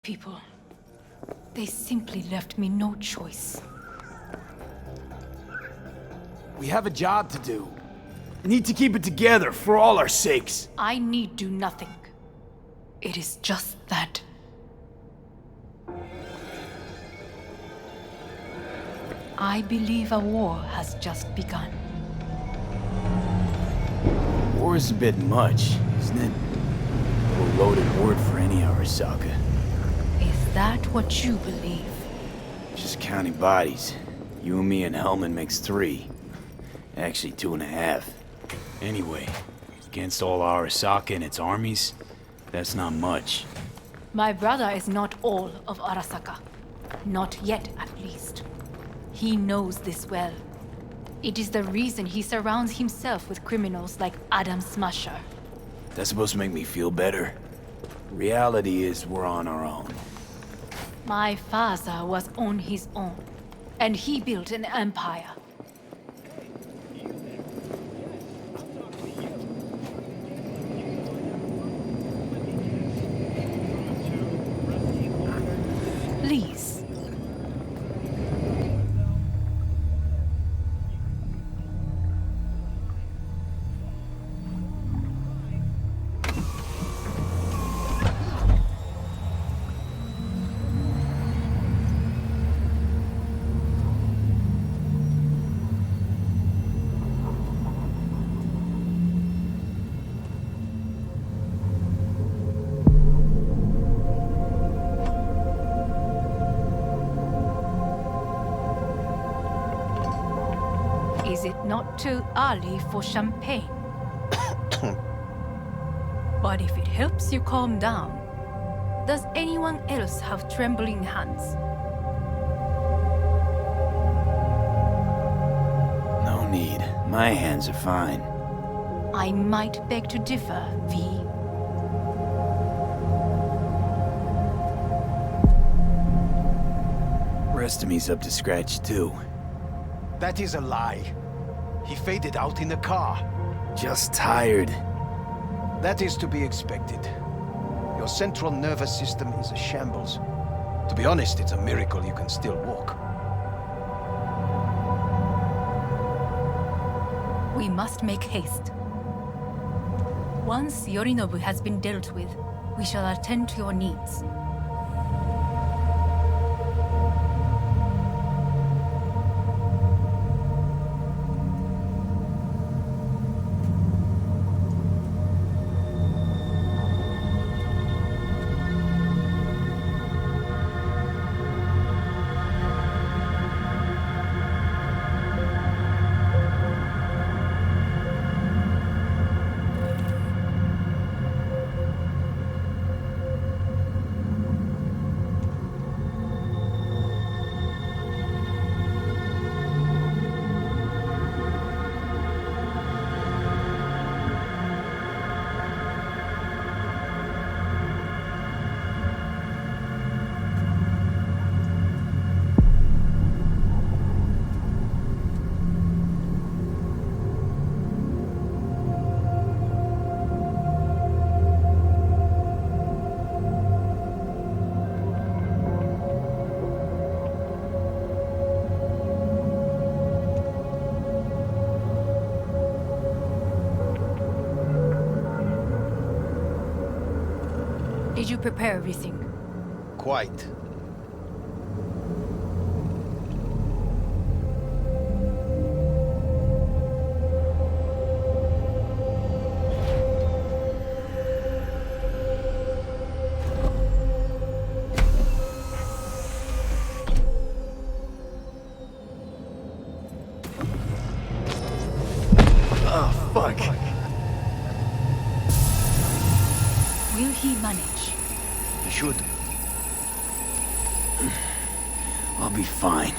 people. They simply left me no choice. We have a job to do. We need to keep it together for all our sakes. I need do nothing. It is just that. I believe a war has just begun. War is a bit much, isn't it? A loaded word for any Arasaka. Is that what you believe? Just counting bodies. You and me and Hellman makes 3. Actually, 2.5. Anyway, against all Arasaka and its armies, that's not much. My brother is not all of Arasaka. Not yet, at least. He knows this well. It is the reason he surrounds himself with criminals like Adam Smasher. That's supposed to make me feel better? Reality is we're on our own. My father was on his own, and he built an empire. Please. Is it not too early for champagne? But if it helps you calm down, does anyone else have trembling hands? No need. My hands are fine. I might beg to differ, V. Rest of me's up to scratch, too. That is a lie. He faded out in the car. Just tired. That is to be expected. Your central nervous system is a shambles. To be honest, it's a miracle you can still walk. We must make haste. Once Yorinobu has been dealt with, we shall attend to your needs. Did you prepare everything? Quite. Oh, fuck. Will he manage? He should. I'll be fine.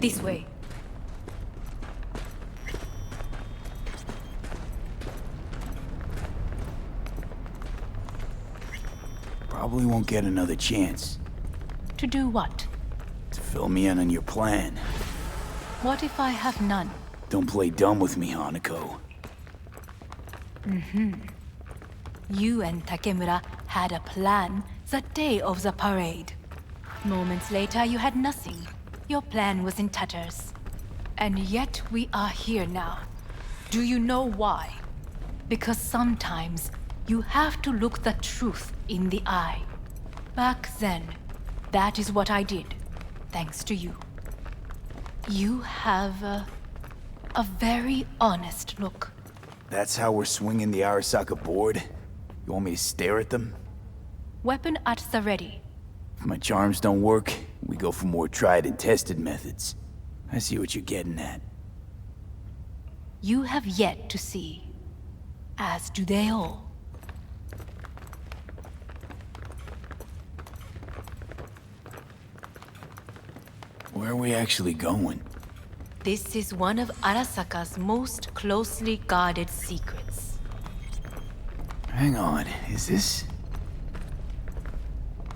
This way. Probably won't get another chance. To do what? To fill me in on your plan. What if I have none? Don't play dumb with me, Hanako. You and Takemura had a plan the day of the parade. Moments later, you had nothing. Your plan was in tatters. And yet we are here now. Do you know why? Because sometimes you have to look the truth in the eye. Back then, that is what I did, thanks to you. You have a very honest look. That's how we're swinging the Arasaka board? You want me to stare at them? Weapon at the ready. If my charms don't work, we go for more tried and tested methods. I see what you're getting at. You have yet to see, as do they all. Where are we actually going? This is one of Arasaka's most closely guarded secrets. Hang on, is this...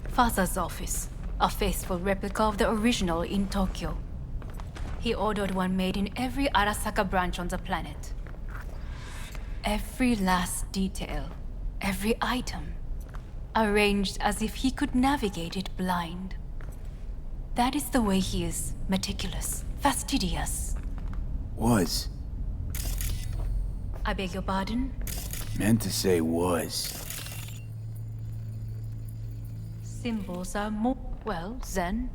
Father's office, a faithful replica of the original in Tokyo. He ordered one made in every Arasaka branch on the planet. Every last detail, every item, arranged as if he could navigate it blind. That is the way he is, meticulous, fastidious. Was. I beg your pardon? Meant to say was. Symbols are more, well, then.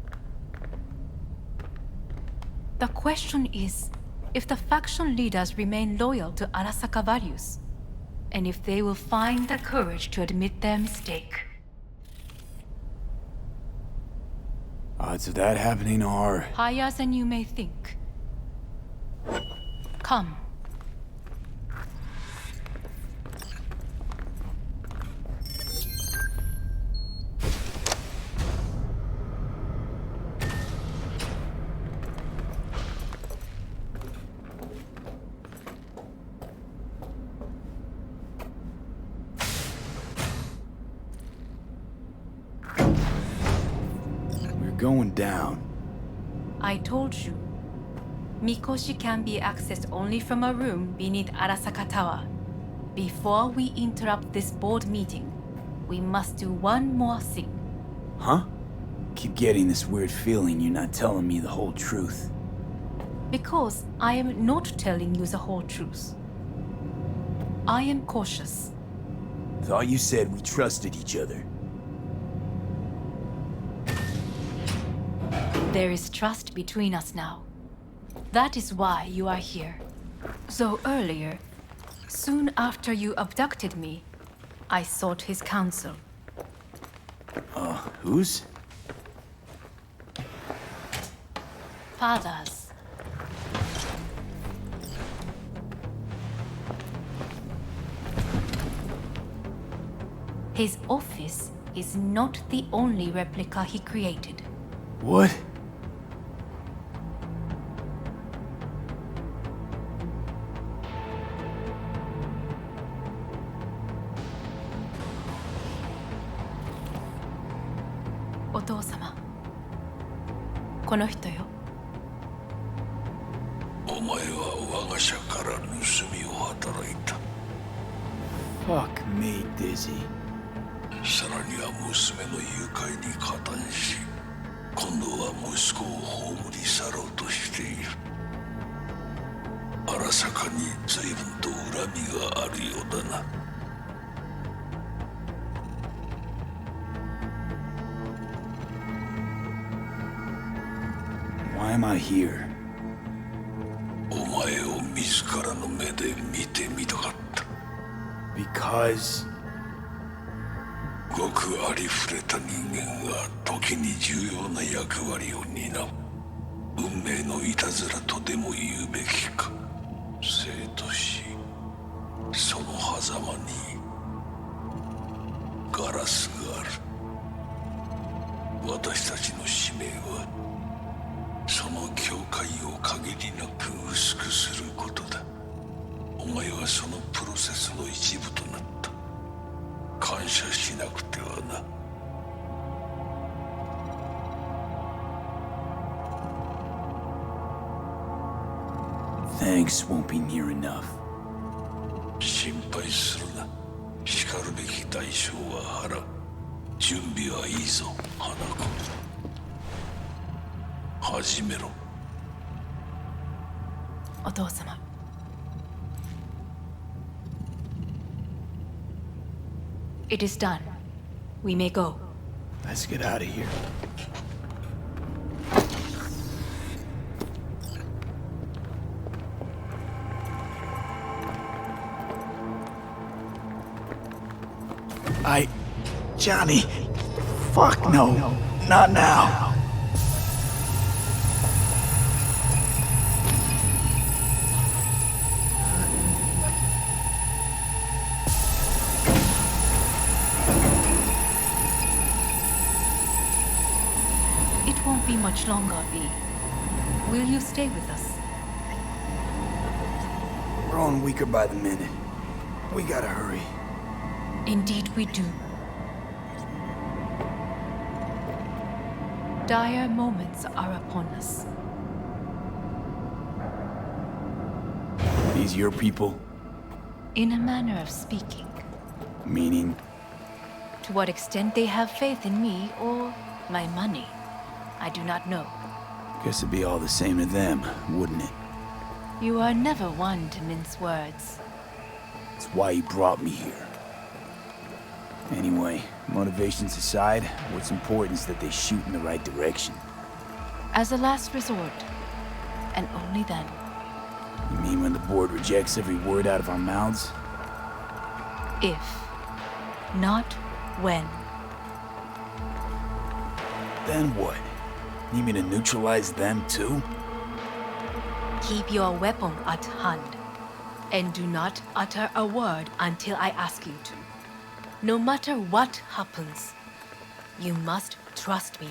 The question is, if the faction leaders remain loyal to Arasaka values, and if they will find the courage to admit their mistake. Odds of that happening are... Higher than you may think. Come. Going down. I told you. Mikoshi can be accessed only from a room beneath Arasaka Tower. Before we interrupt this board meeting, we must do one more thing. Huh? Keep getting this weird feeling you're not telling me the whole truth. Because I am not telling you the whole truth. I am cautious. Thought you said we trusted each other. There is trust between us now. That is why you are here. So earlier, soon after you abducted me, I sought his counsel. Whose? Father's. His office is not the only replica he created. What? Otou-sama. この人よ。お前は我が社から盗みを働いた。 Fuck me, Dizzy. さらには娘の誘拐に加担し、今度は息子を葬り去ろうとしている。荒坂に随分と恨みがあるようだな。Why am I here? お前を自らの目で見てみたかった。Because... ごくありふれた人間が時に重要な役割を担う。運命のいたずらとでも言うべきか。生と死、その狭間にガラスがある。私たちの使命はその境界を限りなく薄くすることだ。お前はそのプロセスの一部となった。感謝しなくてはな。Thanks won't be near enough. 心配するな。しかるべき代償は払う。準備はいいぞ、花子。始めろ。お父様。It is done. We may go. Let's get out of here. Johnny. Fuck no. Not now. It won't be much longer, V. Will you stay with us? We're growing weaker by the minute. We gotta hurry. Indeed we do. Dire moments are upon us. These your people? In a manner of speaking. Meaning? To what extent they have faith in me or my money, I do not know. Guess it'd be all the same to them, wouldn't it? You are never one to mince words. It's why you brought me here. Anyway, motivations aside, what's important is that they shoot in the right direction. As a last resort, and only then. You mean when the board rejects every word out of our mouths? If, not when. Then what? Need me to neutralize them too? Keep your weapon at hand, and do not utter a word until I ask you to. No matter what happens, you must trust me.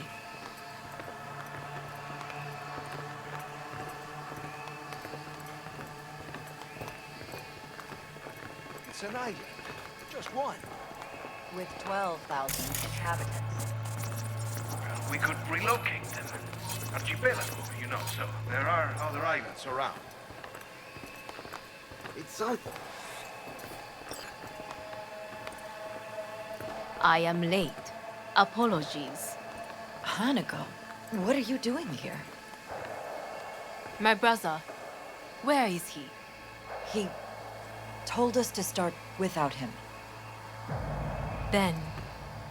It's an island. Just one. With 12,000 inhabitants. Well, we could relocate them. Archipelago, you know, so there are other islands around. It's so... I am late. Apologies. Hanako, what are you doing here? My brother, where is he? He told us to start without him. Then,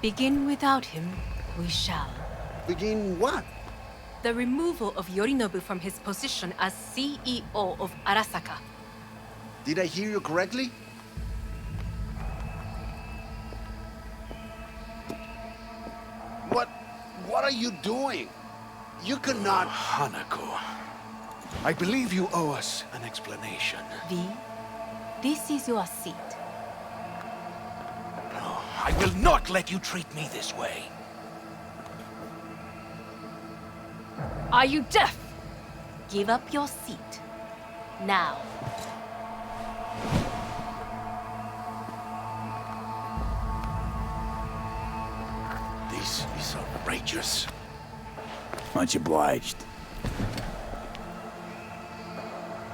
begin without him, we shall. Begin what? The removal of Yorinobu from his position as CEO of Arasaka. Did I hear you correctly? What are you doing? You cannot... Hanako, I believe you owe us an explanation. V, this is your seat. No, I will not let you treat me this way. Are you deaf? Give up your seat. Now. This is outrageous. Much obliged.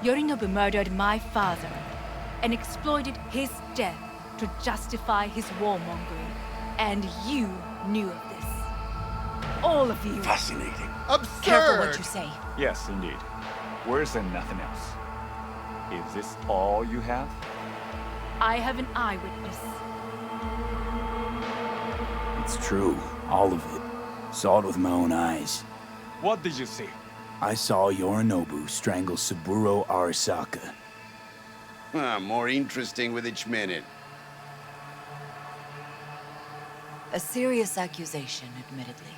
Yorinobu murdered my father and exploited his death to justify his warmongering. And you knew of this. All of you. Fascinating. Absurd! Careful what you say. Yes, indeed. Worse than nothing else. Is this all you have? I have an eyewitness. It's true, all of it. Saw it with my own eyes. What did you see? I saw Yorinobu strangle Saburo Arasaka. More interesting with each minute. A serious accusation, admittedly.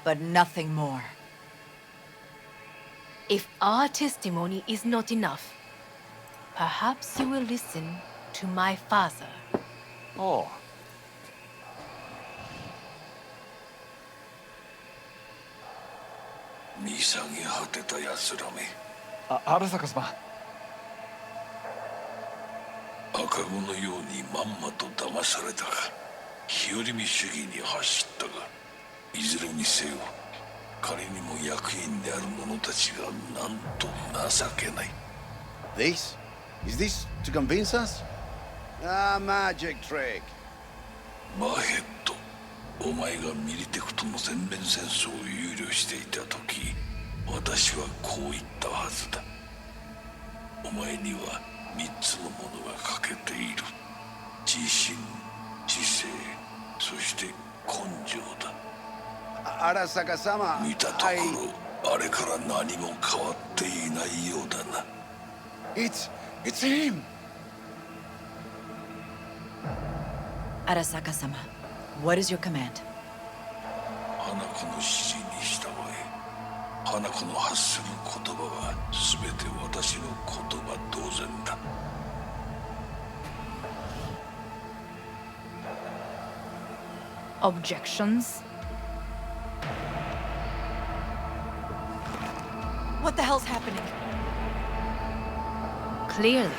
But nothing more. If our testimony is not enough, perhaps you will listen to my father. Oh. Arasaka-sama. 赤子のようにまんまと騙されたが、日和見主義に走ったが、いずれにせよ、彼にも役員である者たちがなんと情けない。This? Is this to convince us? Ah, magic trick. マーヘッド、お前がミリテクとの全面戦争を憂慮していた時、私はこう言ったはずだ。お前には3つのものが欠けている。自信、知性、そして根性だ。Arasaka-sama, 見たところ、あれから何も変わっていないようだな。It's him! Arasaka-sama, what is your command? 花子の指示に従え。花子の発する言葉は全て私の言葉同然だ。Objections? What the hell's happening? Clearly,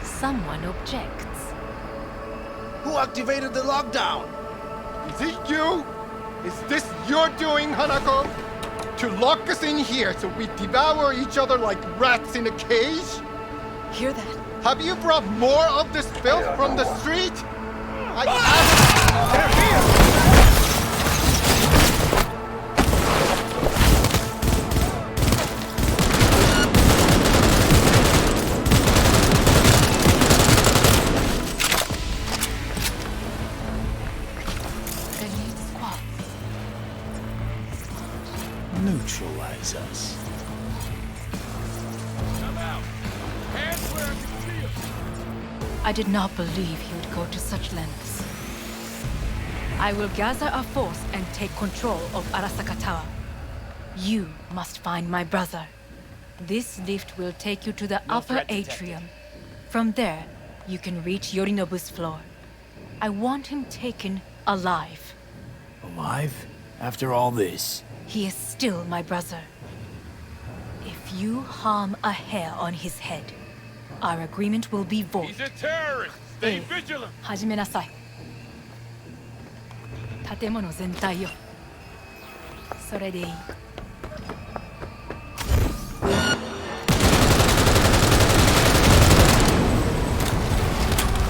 someone objects. Who activated the lockdown? Is it you? Is this your doing, Hanako? To lock us in here so we devour each other like rats in a cage? Hear that? Have you brought more of this filth from the street? They're here! Grenade squad. Neutralize us. I did not believe he would go to such lengths. I will gather a force and take control of Arasaka Tower. You must find my brother. This lift will take you to the upper atrium. From there, you can reach Yorinobu's floor. I want him taken alive. Alive? After all this? He is still my brother. If you harm a hair on his head, our agreement will be void. He's a terrorist! Stay vigilant! 始めなさい。建物全体よ。それでいい。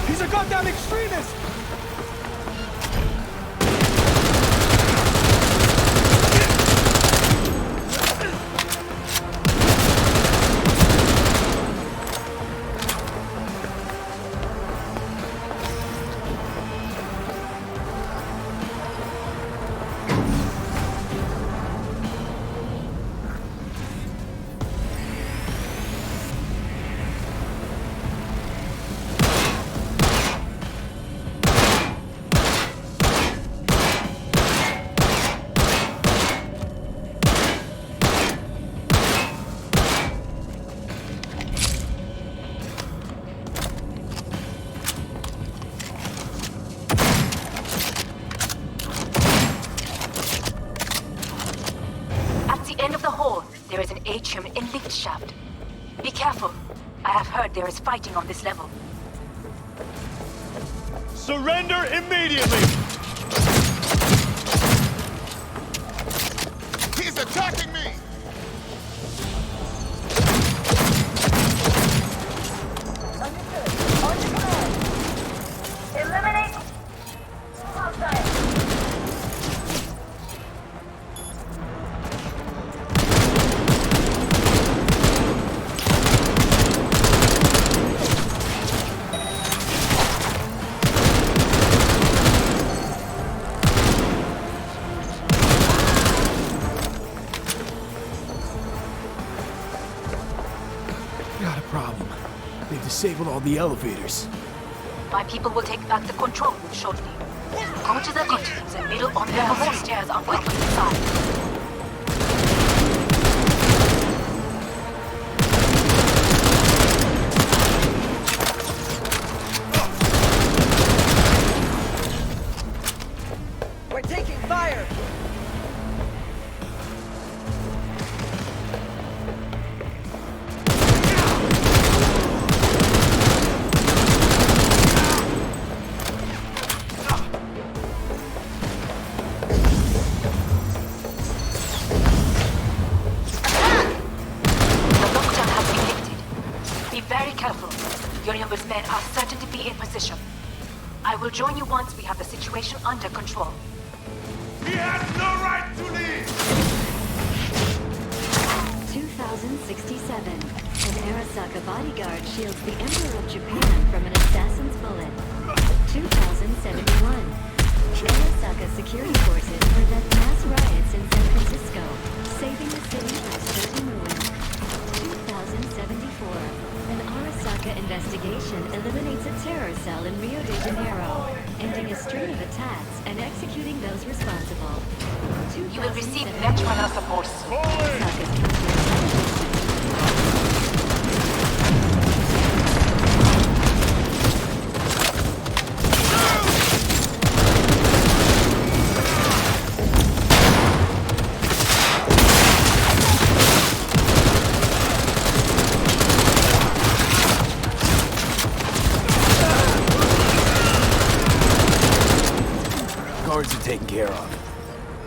He's a goddamn extremist! There is an atrium in lift shaft. Be careful. I have heard there is fighting on this level. Surrender immediately! He's attacking me! Eliminate hostile. Got a problem. They've disabled all the elevators. My people will take back the control room shortly. Go to the lift. The middle on there are more stairs on quickly inside. We're taking fire! very careful. Yorinobu's men are certain to be in position. I will join you once we have the situation under control. He has no right to leave! 2067. An Arasaka bodyguard shields the Emperor of Japan from an assassin's bullet. 2071. Arasaka security forces prevent mass riots in San Francisco, saving the city from sturdy ruin. 2074. An Arasaka investigation eliminates a terror cell in Rio de Janeiro, ending a string of attacks and executing those responsible. You will receive Netrunner support. Arasaka's counterintelligence. Taken care of.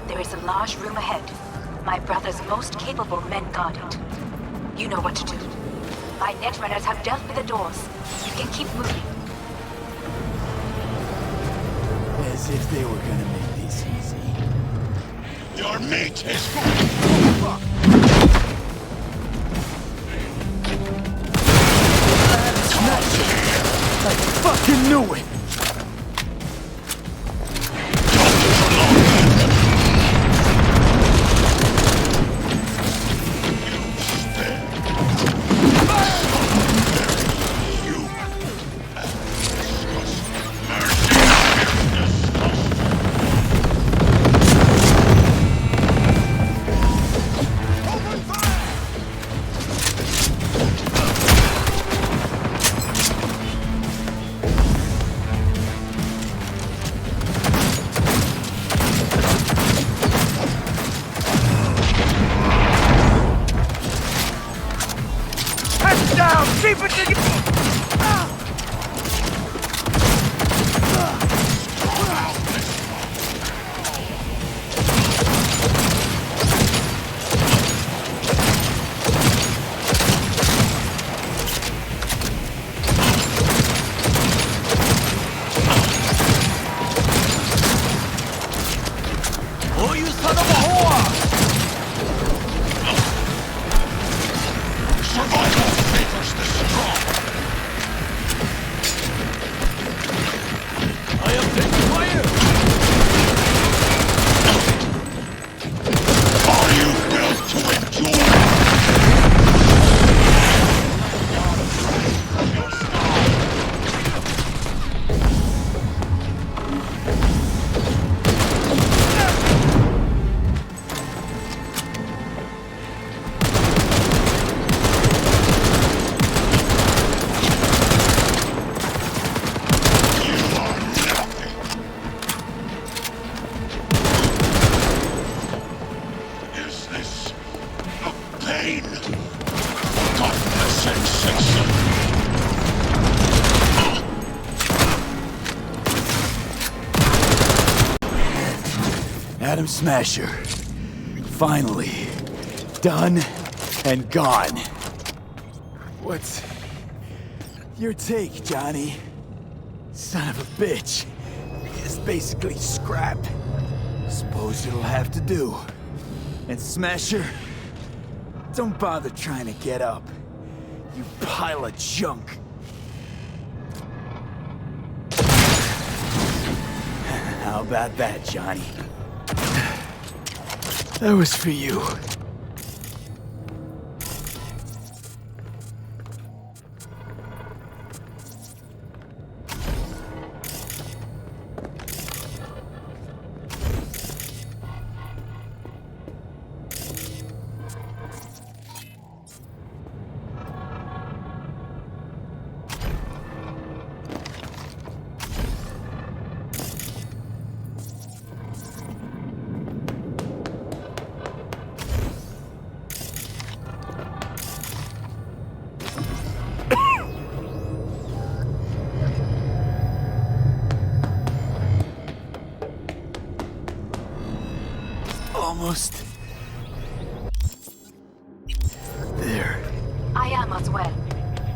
There is a large room ahead. My brother's most capable men guard it. You know what to do. My netrunners have dealt with the doors. You can keep moving. As if they were gonna make this easy. Your mate is I fucking knew it! Keep it together! Oh, you son of a whore! survival favors the strong. I am taking fire! Are you built to endure? Atom Smasher. Finally. Done and gone. What's your take, Johnny? Son of a bitch. It's basically scrap. Suppose it'll have to do. And Smasher, don't bother trying to get up. You pile of junk. How about that, Johnny? That was for you. Almost there. I am as well.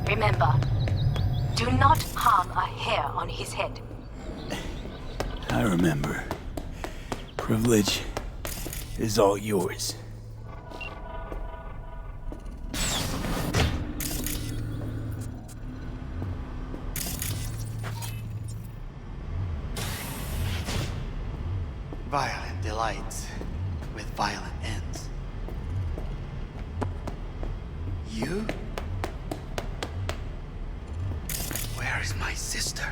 Remember, harm a hair on his head. I remember. Privilege is all yours. Violent delights with violent ends. You? Where is my sister?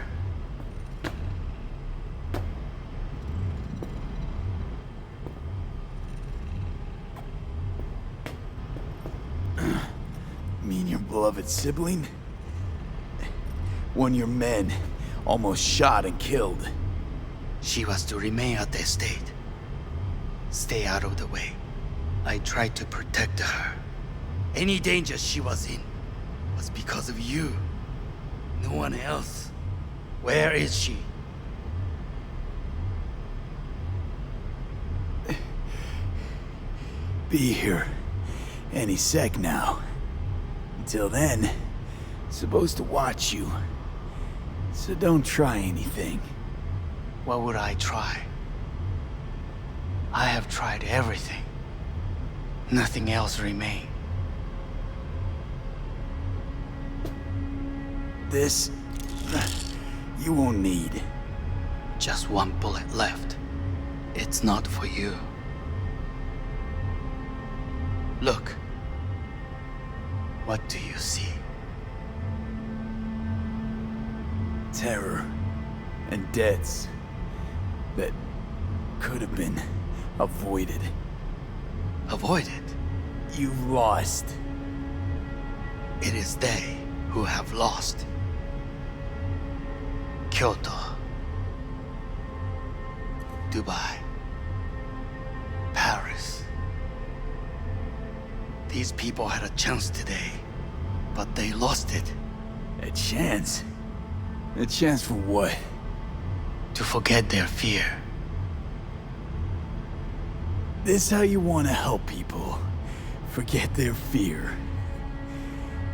Mean your beloved sibling? One of your men almost shot and killed. She was to remain at the estate. Stay out of the way. I tried to protect her. Any danger she was in was because of you. No one else. Where is she? Be here any sec now. Until then, supposed to watch you. So don't try anything. What would I try? I have tried everything. Nothing else remains. This... you won't need. Just one bullet left. It's not for you. Look. What do you see? Terror and deaths that could have been avoided. Avoided? You've lost. It is they who have lost. Kyoto. Dubai. Paris. These people had a chance today, but they lost it. A chance? A chance for what? To forget their fear. This how you want to help people forget their fear?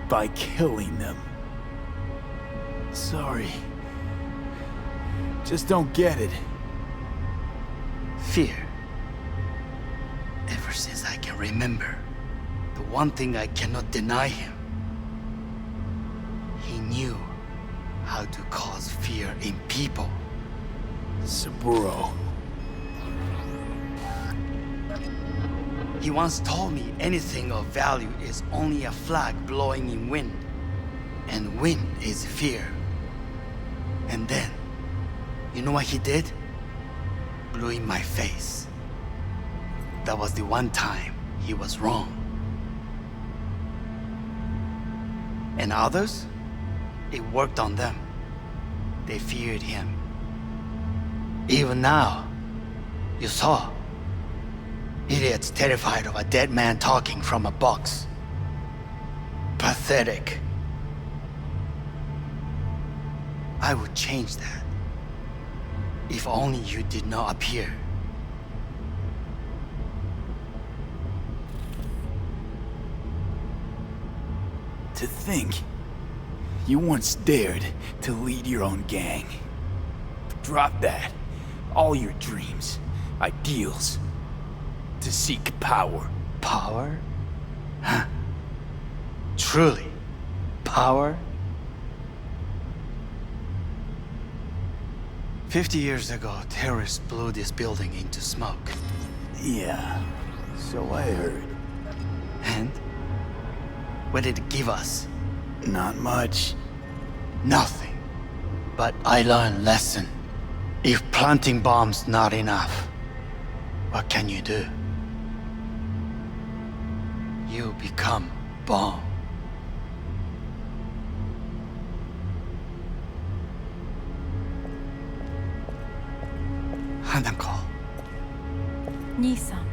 By killing them. Sorry. Just don't get it. Fear. Ever since I can remember, the one thing I cannot deny him. He knew how to cause fear in people. Saburo. He once told me anything of value is only a flag blowing in wind. And wind is fear. And then, you know what he did? Blew in my face. That was the one time he was wrong. And others? It worked on them. They feared him. Even now, you saw. Idiots terrified of a dead man talking from a box. Pathetic. I would change that. If only you did not appear. To think, you once dared to lead your own gang. Drop that. All your dreams, ideals. To seek power. Power? Huh. Truly, power? 50 years ago, terrorists blew this building into smoke. Yeah, so I heard. And? What did it give us? Not much. Nothing. But I learned lesson. If planting bombs not enough, what can you do? You become bomb. Hanako. 兄さん。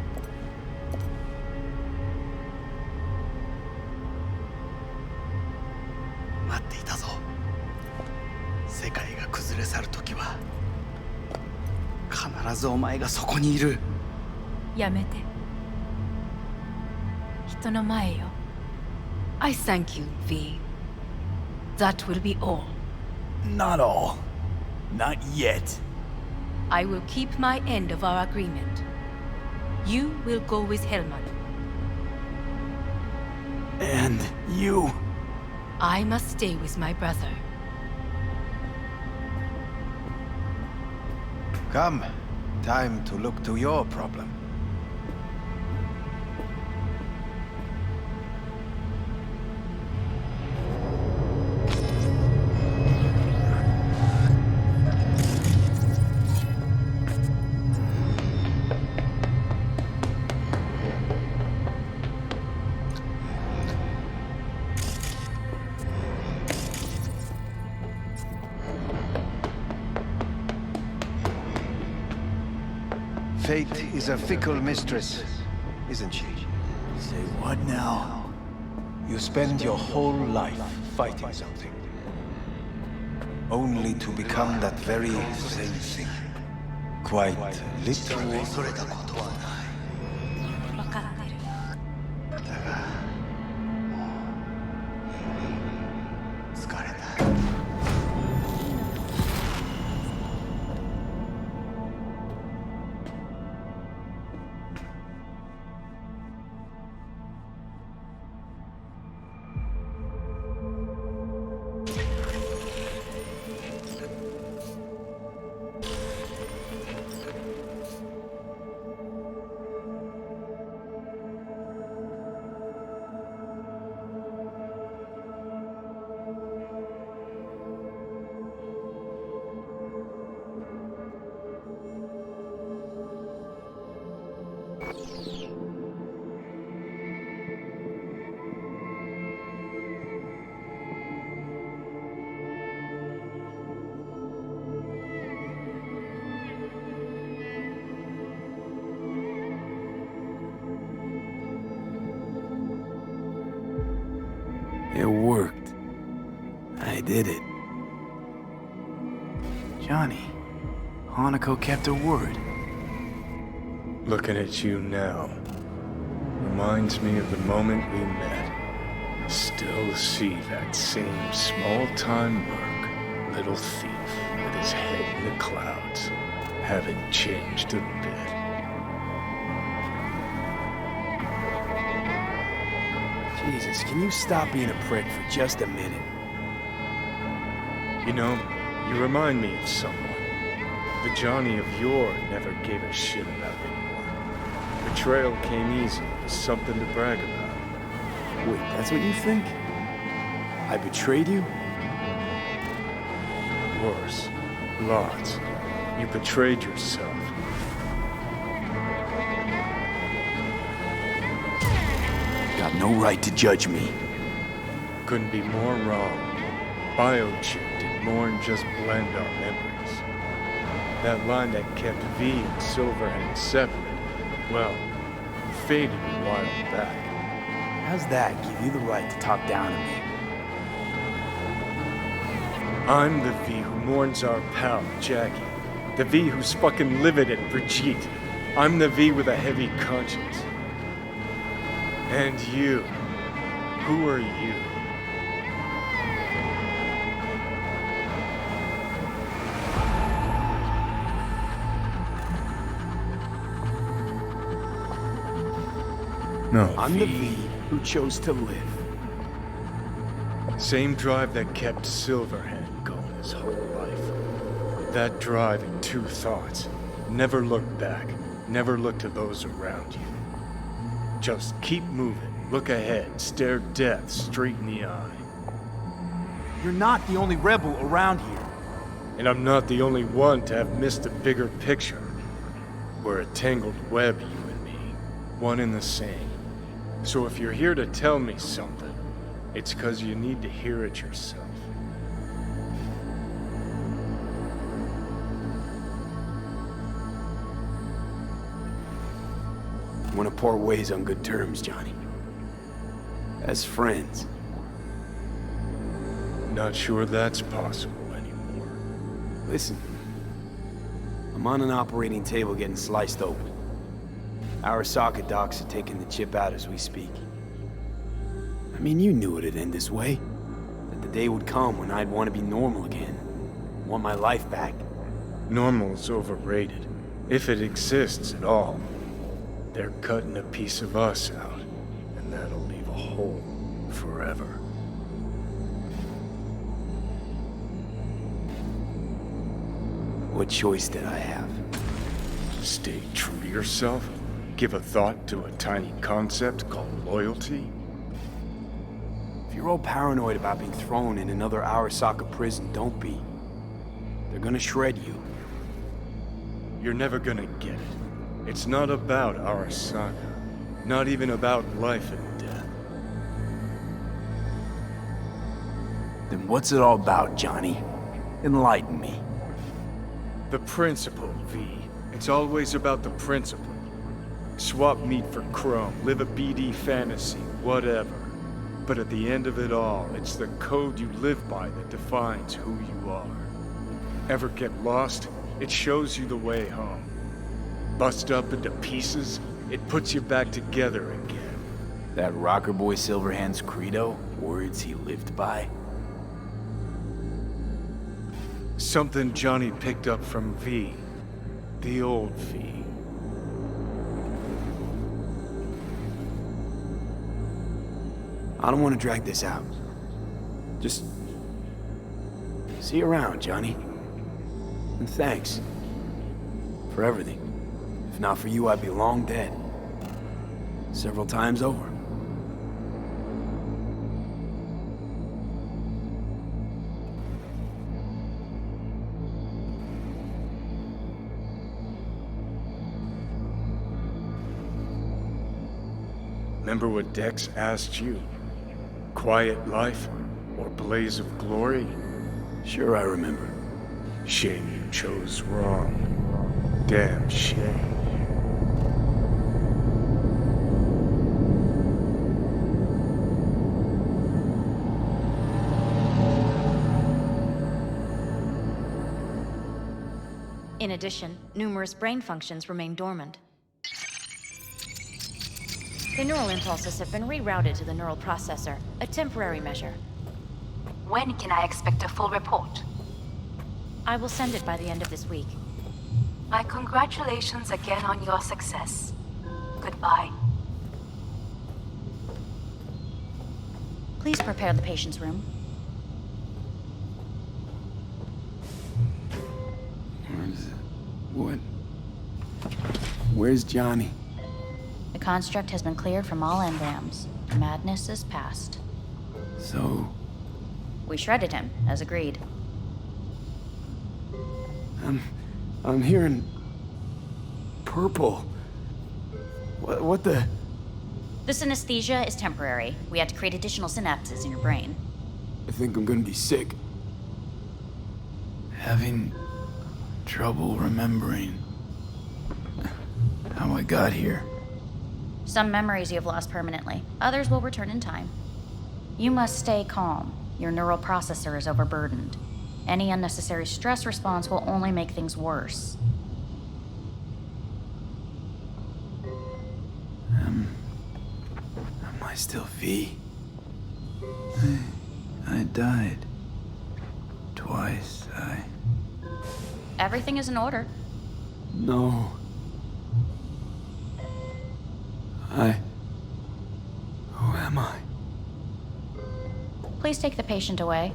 待っていたぞ。世界が崩れ去る時は必ずお前がそこにいる。やめて。人の前よ。I thank you, V. That will be all. Not all. Not yet. I will keep my end of our agreement. You will go with Helmut. And you? I must stay with my brother. Come. Time to look to your problem. Fate is a fickle mistress, isn't she? Say what now? You spend your whole life fighting something, only to become that very same thing. Quite literally. わかってる。疲れた。It worked. I did it. Johnny, Hanako kept her word. Looking at you now reminds me of the moment we met. Still see that same small-time merc, little thief with his head in the clouds. Haven't changed a bit. Jesus, can you stop being a prick for just a minute? You know, you remind me of someone. The Johnny of yore never gave a shit about anyone. Betrayal came easy, was something to brag about. Wait, that's what you think? I betrayed you? Worse. Lots. You betrayed yourself. Got no right to judge me. Couldn't be more wrong. Biochip did more than just blend our memories. That line that kept V and Silverhand separate, well, faded a while back. How's that give you the right to talk down to me? I'm the V who mourns our pal, Jackie. The V who's fucking livid at Brigitte. I'm the V with a heavy conscience. And you. Who are you? No, I'm the V who chose to live. Same drive that kept Silverhand going his whole life. That drive and two thoughts. Never look back. Never look to those around you. Just keep moving. Look ahead. Stare death straight in the eye. You're not the only rebel around here. And I'm not the only one to have missed a bigger picture. We're a tangled web, you and me. One and the same. So if you're here to tell me something, it's 'cause you need to hear it yourself. I want to part ways on good terms, Johnny. As friends. Not sure that's possible anymore. Listen. I'm on an operating table getting sliced open. Arasaki docs are taking the chip out as we speak. I mean, you knew it'd end this way. That the day would come when I'd want to be normal again. Want my life back. Normal's overrated. If it exists at all. They're cutting a piece of us out, and that'll leave a hole forever. What choice did I have? Stay true to yourself? Give a thought to a tiny concept called loyalty? If you're all paranoid about being thrown in another Arasaka prison, don't be. They're gonna shred you. You're never gonna get it. It's not about Arasaka. Not even about life and death. Then what's it all about, Johnny? Enlighten me. The principle, V. It's always about the principle. Swap meat for chrome, live a BD fantasy, whatever. But at the end of it all, it's the code you live by that defines who you are. Ever get lost? It shows you the way home. Bust up into pieces, it puts you back together again. That rocker boy Silverhand's credo? Words he lived by? Something Johnny picked up from V. The old V. I don't want to drag this out. Just... see you around, Johnny. And thanks. For everything. If not for you, I'd be long dead. Several times over. Remember what Dex asked you? Quiet life or blaze of glory? Sure, I remember. Shame you chose wrong. Damn shame. In addition, numerous brain functions remain dormant. The neural impulses have been rerouted to the neural processor, a temporary measure. When can I expect a full report? I will send it by the end of this week. My congratulations again on your success. Goodbye. Please prepare the patient's room. What? Where's Johnny? The construct has been cleared from all engrams. Madness is past. So... we shredded him, as agreed. I'm hearing... purple. What the... The synesthesia is temporary. We had to create additional synapses in your brain. I think I'm gonna be sick. Having... trouble remembering... how I got here. Some memories you have lost permanently. Others will return in time. You must stay calm. Your neural processor is overburdened. Any unnecessary stress response will only make things worse. Am I still V? I died. Twice, Everything is in order. No. Who am I? Please take the patient away.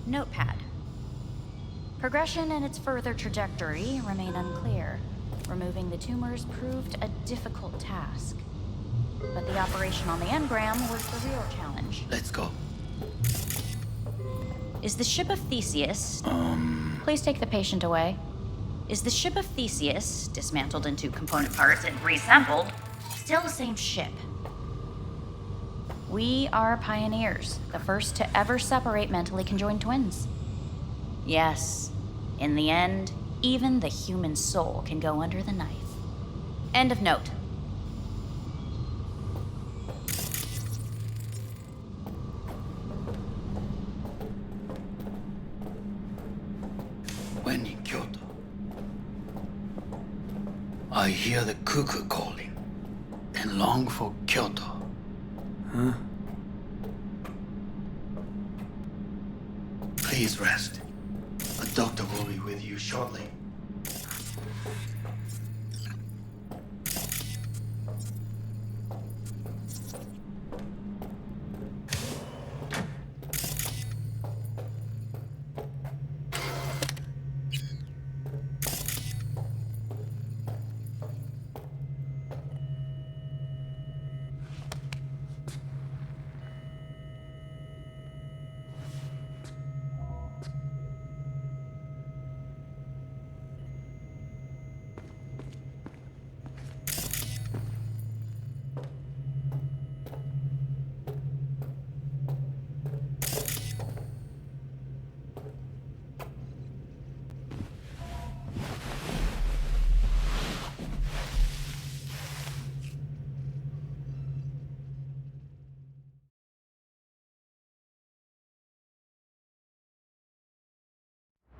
Notepad. Progression and its further trajectory remain unclear. Removing the tumors proved a difficult task. But the operation on the engram was the real challenge. Let's go. Is the ship of Theseus... Please take the patient away. Is the ship of Theseus, dismantled into component parts and reassembled, still the same ship? We are pioneers, the first to ever separate mentally conjoined twins. Yes, in the end, even the human soul can go under the knife. End of note. When in Kyoto, I hear the cuckoo calling, and and long for Kyoto. Huh? Please rest. A doctor will be with you shortly.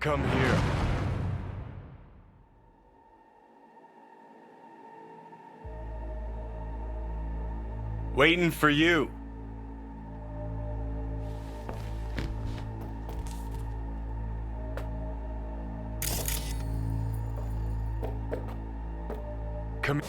Come here. Waiting for you. Come.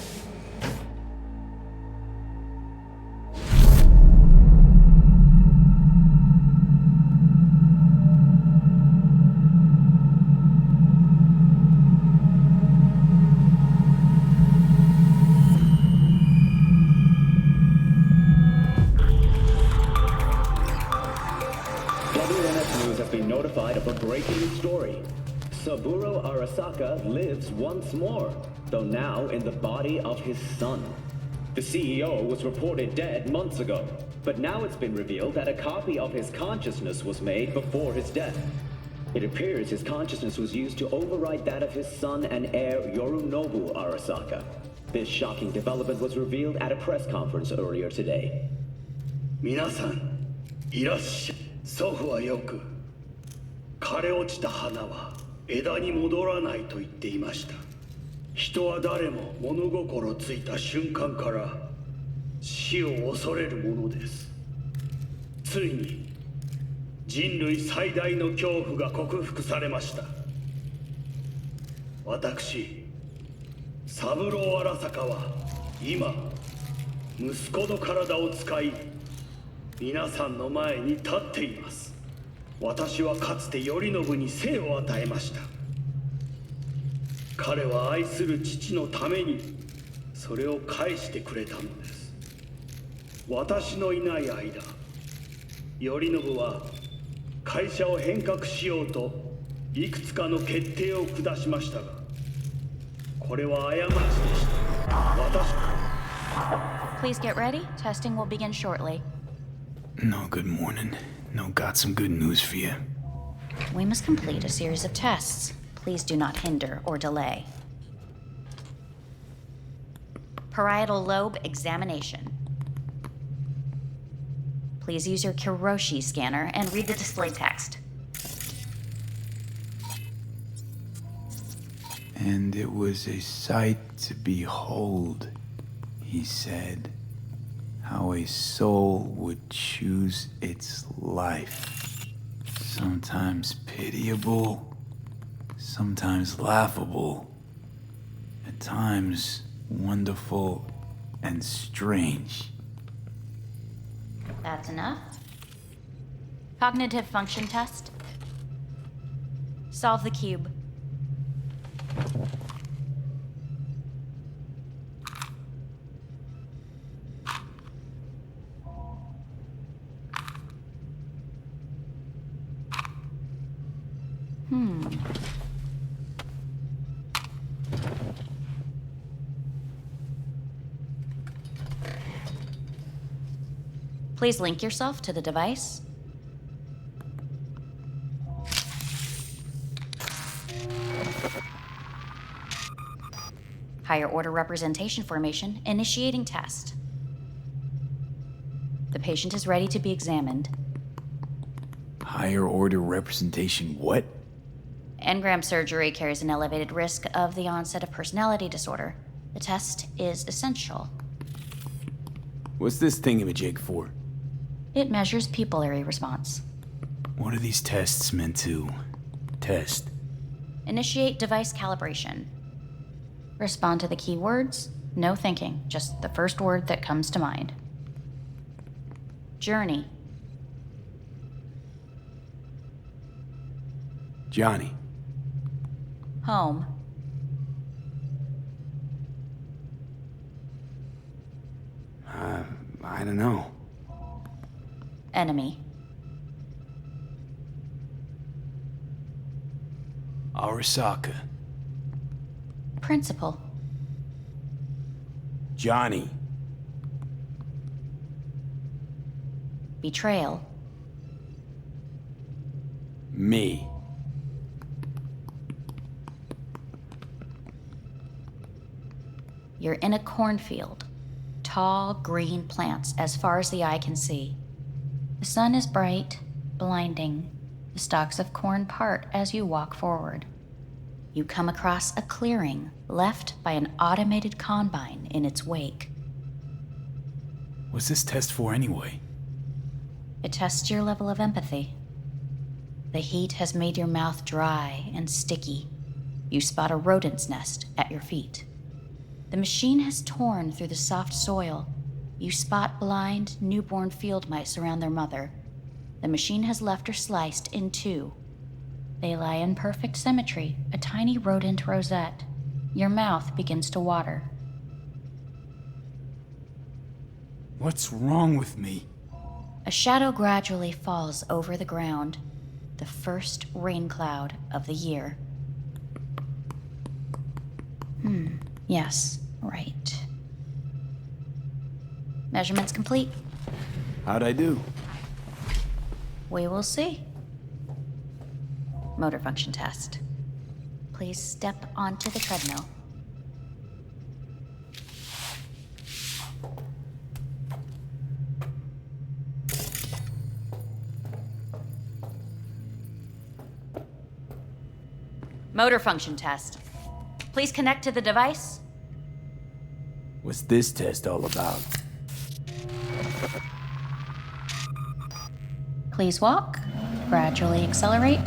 Of a breaking story. Saburo Arasaka lives once more, though now in the body of his son. The CEO was reported dead months ago, but now it's been revealed that a copy of his consciousness was made before his death. It appears his consciousness was used to override that of his son and heir Yorinobu Arasaka. This shocking development was revealed at a press conference earlier today. 皆さん、いらっしゃい。祖父はよく、枯れ落ちた花は枝に戻らないと言っていました。人は誰も物心ついた瞬間から死を恐れるものです。ついに人類最大の恐怖が克服されました。私、三郎荒坂は今息子の体を使い皆さんの前に立っています。私はかつて頼信に生を与えました。彼は愛する父のためにそれを返してくれたのです。私のいない間、頼信は会社を変革しようといくつかの決定を下しましたが、これは過ちでした。私 Please get ready. Testing will begin shortly. No, good morning. No, got some good news for you. We must complete a series of tests. Please do not hinder or delay. Parietal lobe examination. Please use your Kiroshi scanner and read the display text. And it was a sight to behold, he said. How a soul would choose its life. Sometimes pitiable, sometimes laughable, at times wonderful and strange. That's enough. Cognitive function test. Solve the cube. Please link yourself to the device. Higher order representation formation, initiating test. The patient is ready to be examined. Higher order representation what? Engram surgery carries an elevated risk of the onset of personality disorder. The test is essential. What's this thingamajig for? It measures pupillary response. What are these tests meant to test? Initiate device calibration. Respond to the keywords. No thinking, just the first word that comes to mind. Journey. Johnny. Home. I don't know. Enemy. Arasaka. Principal. Johnny. Betrayal. Me. You're in a cornfield. Tall, green plants as far as the eye can see. The sun is bright, blinding. The stalks of corn part as you walk forward. You come across a clearing left by an automated combine in its wake. What's this test for anyway? It tests your level of empathy. The heat has made your mouth dry and sticky. You spot a rodent's nest at your feet. The machine has torn through the soft soil. You spot blind, newborn field mice around their mother. The machine has left her sliced in two. They lie in perfect symmetry, a tiny rodent rosette. Your mouth begins to water. What's wrong with me? A shadow gradually falls over the ground. The first rain cloud of the year. Yes, right. Measurements complete. How'd I do? We will see. Motor function test. Please step onto the treadmill. Motor function test. Please connect to the device. What's this test all about? Please walk. Gradually accelerate.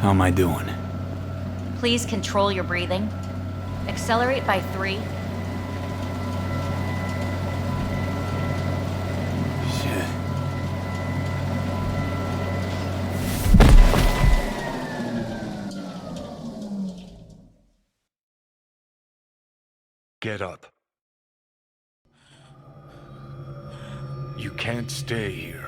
How am I doing? Please control your breathing. Accelerate by 3. Shit. Get up. You can't stay here.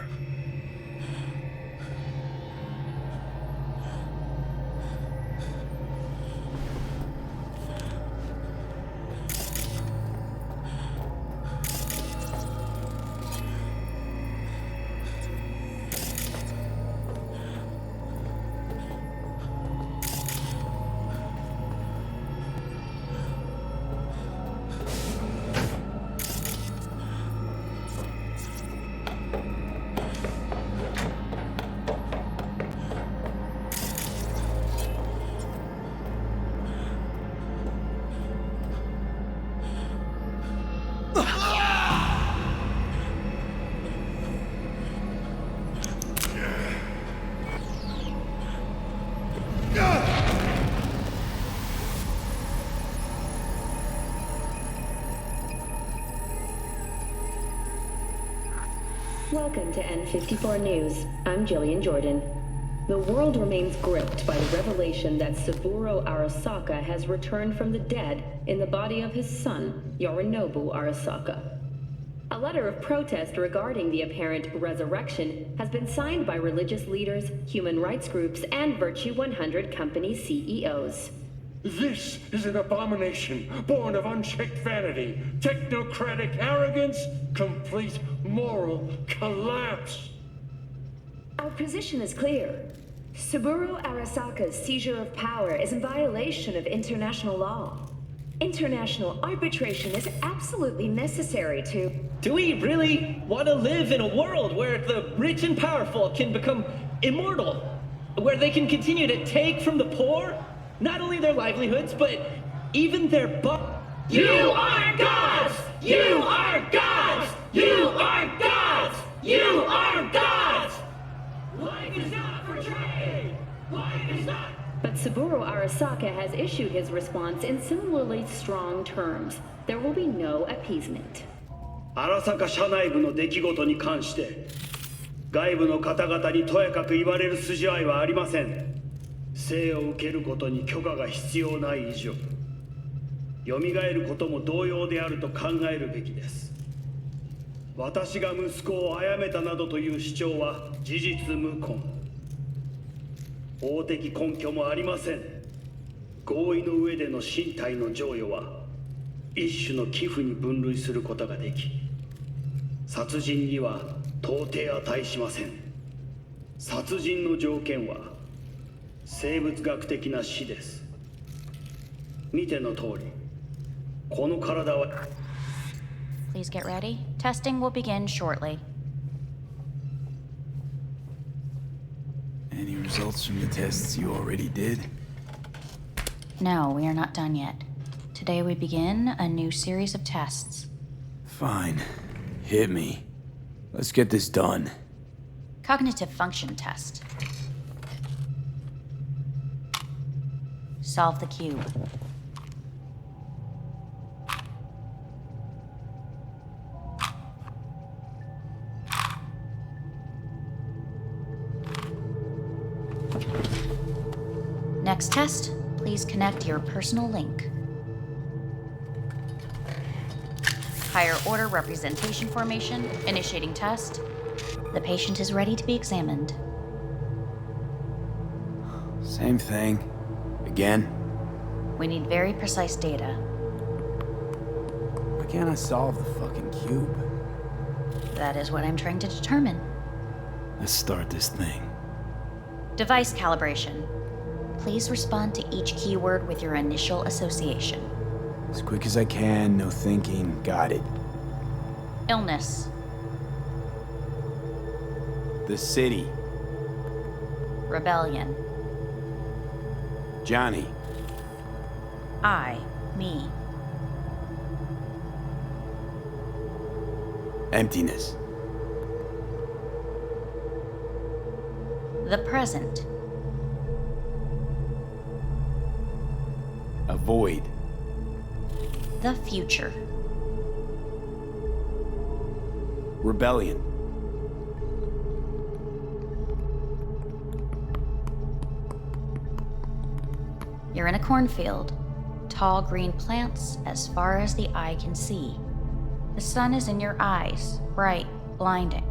Welcome to N54 News. I'm Jillian Jordan. The world remains gripped by the revelation that Saburo Arasaka has returned from the dead in the body of his son, Yorinobu Arasaka. A letter of protest regarding the apparent resurrection has been signed by religious leaders, human rights groups, and Virtue 100 company CEOs. This is an abomination born of unchecked vanity, technocratic arrogance, complete moral collapse. Our position is clear. Saburo Arasaka's seizure of power is in violation of international law. International arbitration is absolutely necessary to... Do we really want to live in a world where the rich and powerful can become immortal? where they can continue to take from the poor, not only their livelihoods, but even their You are gods! You are gods! You are gods! You are gods! Life is not for trade! Life is not... But Saburo Arasaka has issued his response in similarly strong terms. There will be no appeasement. 荒坂社内部の出来事に関して外部の方々にとやかく言われる筋合いはありません。生を受けることに許可が必要ない以上、蘇ることも同様であると考えるべきです。私が息子を殺めたなどという主張は事実無根。法的根拠もありません。合意の上での身体の贈与は一種の寄付に分類することができ、殺人には到底値しません。殺人の条件は生物学的な死です。見ての通り、この体は Please get ready. Testing will begin shortly. Any results from the tests you already did? No, we are not done yet. Today we begin a new series of tests. Fine. Hit me. Let's get this done. Cognitive function test. Solve the cube. Next test, please connect your personal link. Higher order representation formation, initiating test. The patient is ready to be examined. Same thing. Again? We need very precise data. Why can't I solve the fucking cube? That is what I'm trying to determine. Let's start this thing. Device calibration. Please respond to each keyword with your initial association. As quick as I can, no thinking. Got it. Illness. The city. Rebellion. Johnny. I. Me. Emptiness. The present. A void. The future. Rebellion. You're in a cornfield. Tall green plants as far as the eye can see. The sun is in your eyes, bright, blinding.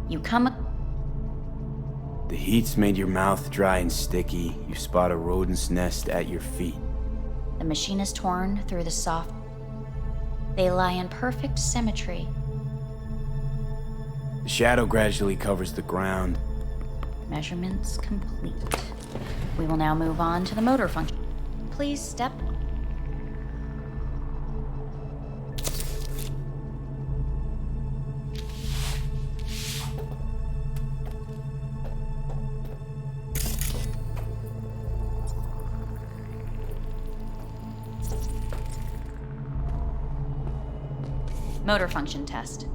You come... The heat's made your mouth dry and sticky. You spot a rodent's nest at your feet. The machine is torn through the soft... They lie in perfect symmetry. The shadow gradually covers the ground. Measurements complete. We will now move on to the motor function. Please step... Motor function test.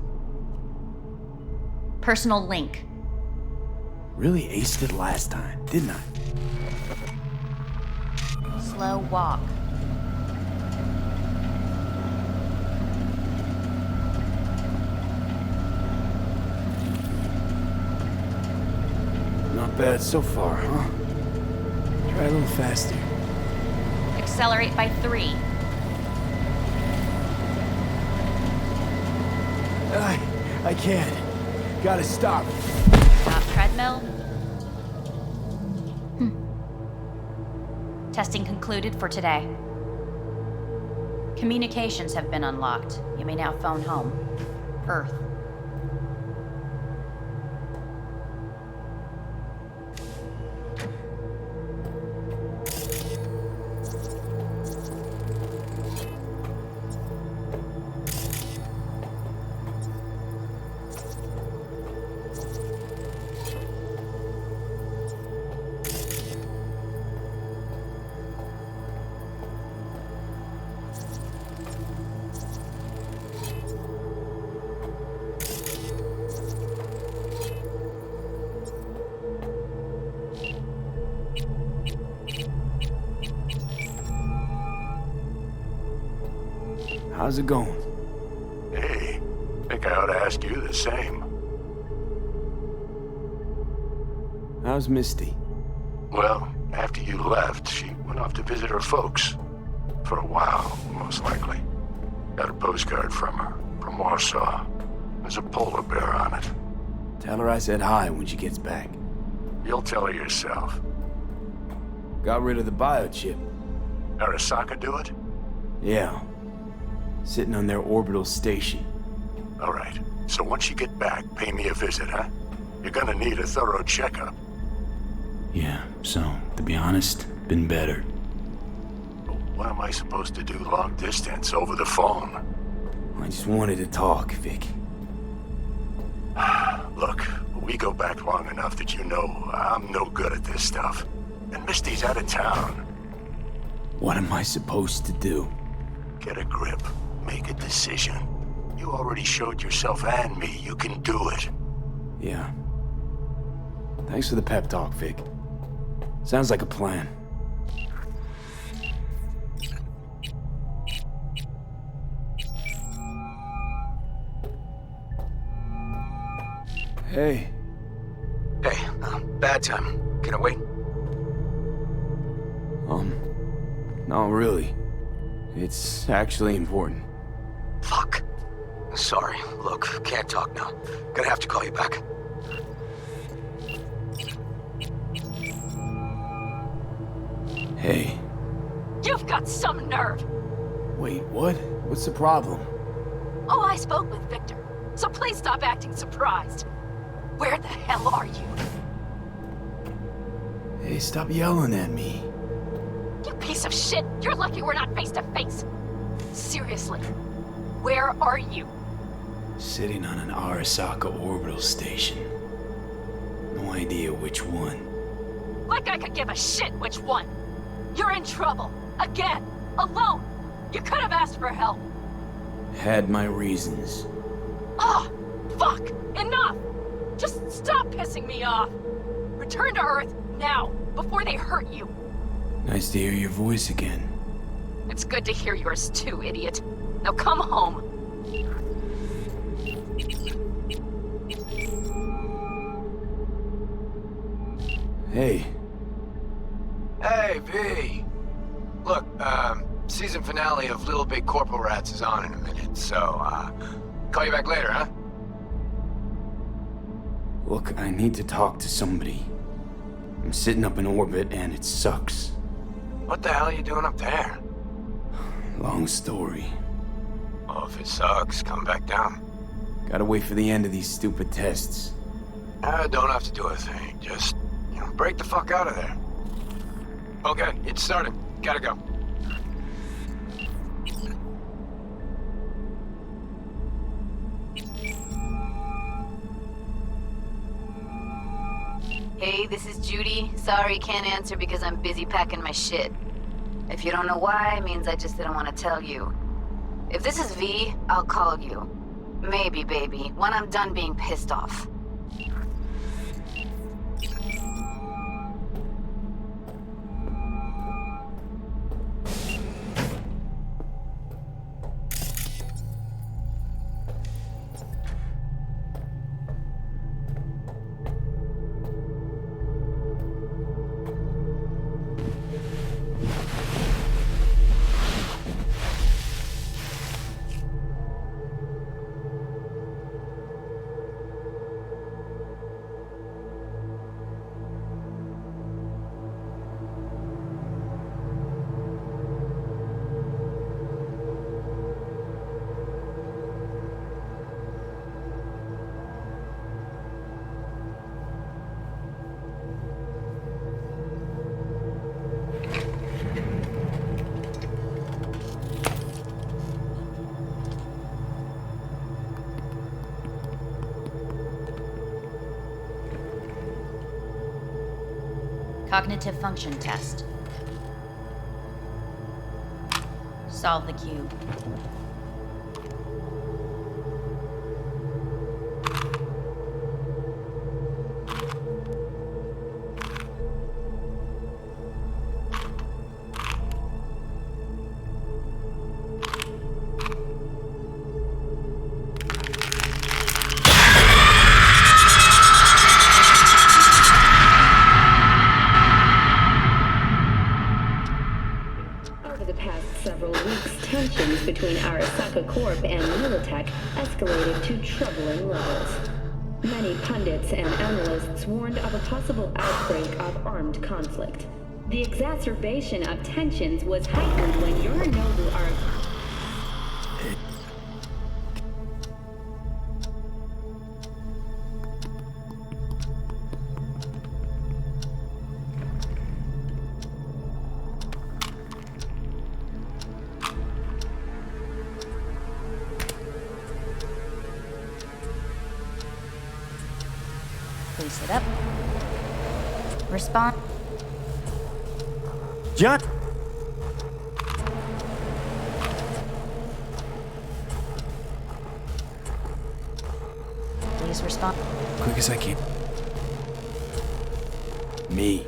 Personal link. Really aced it last time, didn't I? Slow walk. Not bad so far, huh? Try a little faster. Accelerate by 3. I can't. Gotta stop. Stop treadmill. Testing concluded for today. Communications have been unlocked. You may now phone home. Earth. How's it going? Hey, think I ought to ask you the same. How's Misty? Well, after you left, she went off to visit her folks. For a while, most likely. Got a postcard from her, from Warsaw. There's a polar bear on it. Tell her I said hi when she gets back. You'll tell her yourself. Got rid of the biochip. Arasaka do it? Yeah. Sitting on their orbital station. All right. So once you get back, pay me a visit, huh? You're gonna need a thorough checkup. Yeah, so, to be honest, been better. What am I supposed to do long distance over the phone? I just wanted to talk, Vic. Look, we go back long enough that you know I'm no good at this stuff. And Misty's out of town. What am I supposed to do? Get a grip. Make a decision. You already showed yourself and me you can do it. Yeah. Thanks for the pep talk, Vic. Sounds like a plan. Hey. Hey, bad time. Can I wait? Not really. It's actually important. Fuck. Sorry. Look, can't talk now. Gonna have to call you back. Hey. You've got some nerve! Wait, what? What's the problem? Oh, I spoke with Victor, so please stop acting surprised. Where the hell are you? Hey, stop yelling at me. You piece of shit! You're lucky we're not face to face! Seriously, where are you? Sitting on an Arasaka orbital station. No idea which one. Like I could give a shit which one! You're in trouble! Again! Alone! You could have asked for help! Had my reasons. Ah! Fuck! Enough! Just stop pissing me off! Return to Earth, now, before they hurt you! Nice to hear your voice again. It's good to hear yours too, idiot. Now come home. Hey. Hey, V. Look, season finale of Little Big Corporal Rats is on in a minute, so, call you back later, huh? Look, I need to talk to somebody. I'm sitting up in orbit and it sucks. What the hell are you doing up there? Long story. Well, if it sucks, come back down. Gotta wait for the end of these stupid tests. Don't have to do a thing. Just, break the fuck out of there. Okay, it's started. Gotta go. Hey, this is Judy. Sorry, can't answer because I'm busy packing my shit. If you don't know why, it means I just didn't want to tell you. If this is V, I'll call you. Maybe, baby, when I'm done being pissed off. Cognitive function test. Solve the cube. to troubling levels. Many pundits and analysts warned of a possible outbreak of armed conflict. The exacerbation of tensions was heightened when Yorinobu Please sit up. Respond. John! Please respond. Quick as I can. Me.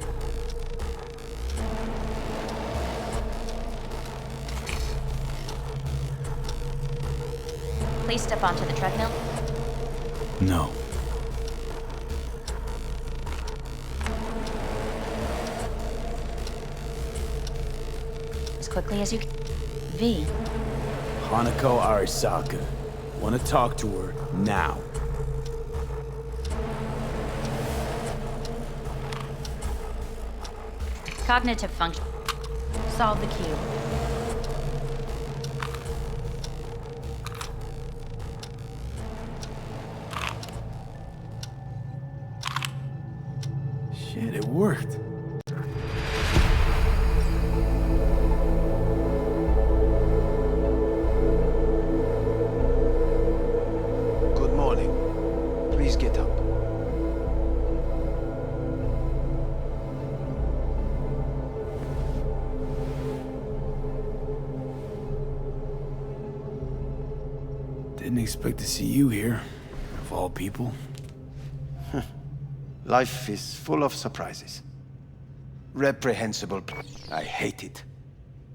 Please step onto the treadmill. No. As quickly as you can. V. Hanako Arasaka. Want to talk to her now. Cognitive function. Solve the cube. Shit, it worked. Good morning. Please get up. Didn't expect to see you here, of all people. Life is full of surprises. Reprehensible. I hate it.